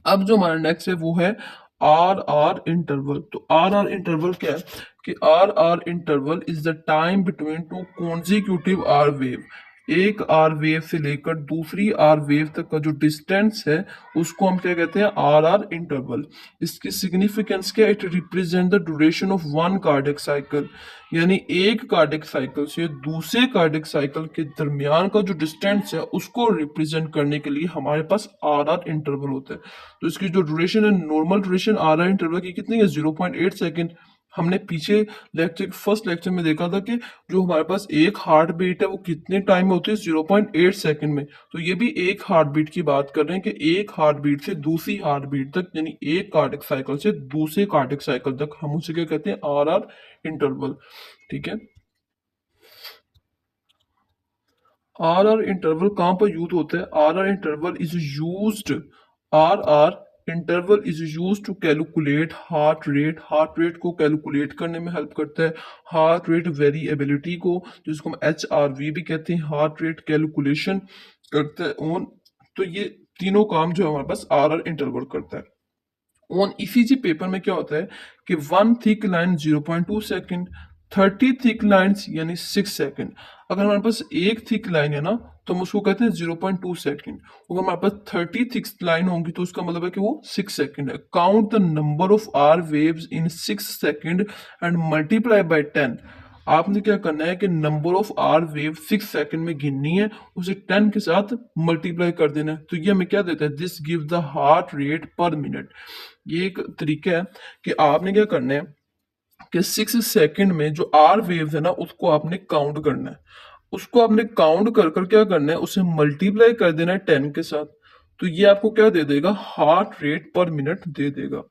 अब जो हमारा नेक्स्ट है वो है आर आर इंटरवल। तो आर आर इंटरवल क्या है कि R R interval is the time between two consecutive R wave. एक आर वेव से लेकर दूसरी आर वेव तक का जो डिस्टेंस है उसको हम क्या कहते हैं? R R interval. इसकी सिग्निफिकेंस क्या? It represent the duration of one cardiac cycle. यानी एक कार्डियक साइकिल से दूसरे कार्डियक साइकिल के दरमियान का जो डिस्टेंस है उसको रिप्रेजेंट करने के लिए हमारे पास आर आर इंटरवल होता है। तो इसकी जो ड्यूरेशन है, normal duration R R interval की कितनी है? 0.8 सेकेंड। हमने पीछे लेक्चर फर्स्ट लेक्चर में देखा था कि जो हमारे पास एक हार्ट बीट है वो कितने टाइम में होती है, 0.8 सेकंड में। तो ये भी एक हार्ट बीट की बात कर रहे हैं कि एक हार्ट बीट से दूसरी हार्ट बीट तक, यानी एक कार्डिक साइकिल से दूसरे कार्डिक साइकिल तक, हम उसे क्या कहते हैं, आर इंटरवल। ठीक है। आर इंटरवल कहाँ पर यूज होता है? R interval is used, R interval is use to calculate heart rate को कैलकुलेट करने में हेल्प करता है, हार्ट रेट वेरिएबिलिटी को, जिसको हम HRV भी कहते हैं, हार्ट रेट कैलकुलेशन करता है ऑन। तो ये तीनों काम जो है हमारे पास आर इंटरवल करता है। ऑन ईसीजी पेपर में क्या होता है कि 1 thick line 0.2 second, 30 thick lines यानी 6 सेकंड। अगर हमारे पास एक थिक लाइन है ना तो हम उसको कहते हैं 0.2 सेकंड। अगर हमारे पास 30 थिक लाइन होंगी तो उसका मतलब है कि वो 6 सेकंड है। Count the number of R waves in 6 seconds and multiply by 10। आपने क्या करना है कि number of R wave 6 second में गिननी है, उसे 10 के साथ मल्टीप्लाई कर देना है। तो ये हमें क्या देता है? This give the heart rate पर मिनट। ये एक तरीका है कि आपने क्या करना है कि 6 सेकंड में जो आर वेव है ना उसको आपने काउंट करना है। उसको आपने काउंट कर कर क्या करना है, उसे मल्टीप्लाई कर देना है 10 के साथ। तो ये आपको क्या दे देगा? हार्ट रेट पर मिनट दे देगा।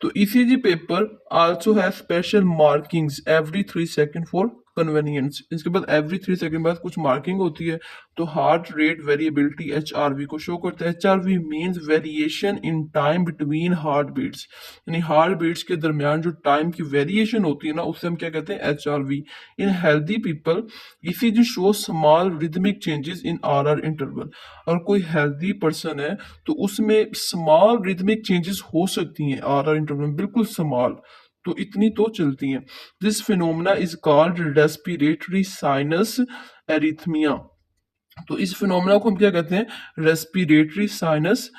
तो ECG paper also has special markings every 3 second for convenience. इसके बाद एवरी 3 सेकंड बाद कुछ मार्किंग होती है। तो हार्ट रेट वेरिएबिलिटी HRV को शो करता है। HRV means variation in time between heart beats, यानी हार्ट बीट्स के दरमियान जो टाइम की वेरिएशन होती है ना उससे हम क्या कहते हैं? HRV। In healthy people ECG show small rhythmic changes in R interval. और कोई हेल्दी पर्सन है तो उसमें स्मॉल रिदमिक चेंजेस हो सकती हैं आर इंटरवल में, बिल्कुल स्मॉल, तो इतनी तो चलती हैं। This phenomena is called respiratory sinus arrhythmia. तो इस फिनोमेना को हम क्या कहते हैं? रेस्पिरेटरी साइनस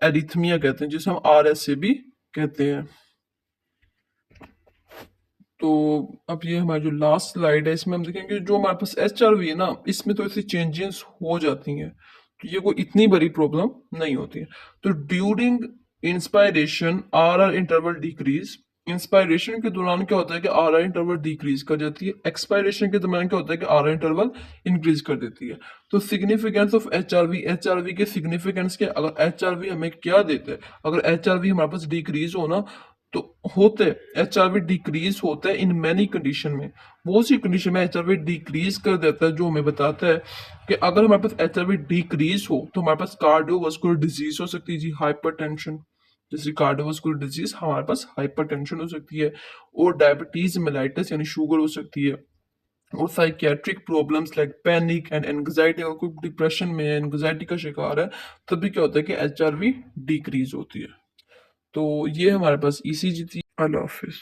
एरिथमिया कहते हैं, जिसे हम RSA भी कहते हैं। तो अब ये हमारी जो लास्ट स्लाइड है इसमें हम देखेंगे जो हमारे पास HRV है ना इसमें तो ऐसी चेंजेस हो जाती हैं, तो ये कोई इतनी बड़ी प्रॉब्लम नहीं होती है। तो during inspiration R interval decrease. Inspiration के दौरान क्या होता है कि आर इंटरवल डिक्रीज कर जाती है, एक्सपायरेशन के दौरान क्या होता है कि आर इंटरवल इंक्रीज कर देती है। तो सिग्निफिकेंस ऑफ एचआरवी के सिग्निफिकेंस के, अगर HRV हमें क्या देता है, अगर HRV हमारे पास डिक्रीज हो ना तो होते HRV डिक्रीज होता है इन मैनी कंडीशन में, बहुत सी कंडीशन में HRV डिक्रीज कर देता है, जो हमें बताता है कि अगर हमारे पास HRV डिक्रीज हो तो हमारे पास कार्डियोवास्कुलर डिजीज हो सकती है जी, हाइपरटेंशन, जैसे कार्डियोवास्कुलर डिजीज हमारे पास हाइपरटेंशन हो सकती है, और डायबिटीज मेलाइटिस यानी शुगर हो सकती है, और psychiatric problems like panic and anxiety. अगर कोई डिप्रेशन में एंग्जाइटी का शिकार है तभी क्या होता है कि HRV डिक्रीज होती है। तो ये हमारे पास ईसीजी थी। अल्लाह हाफिज।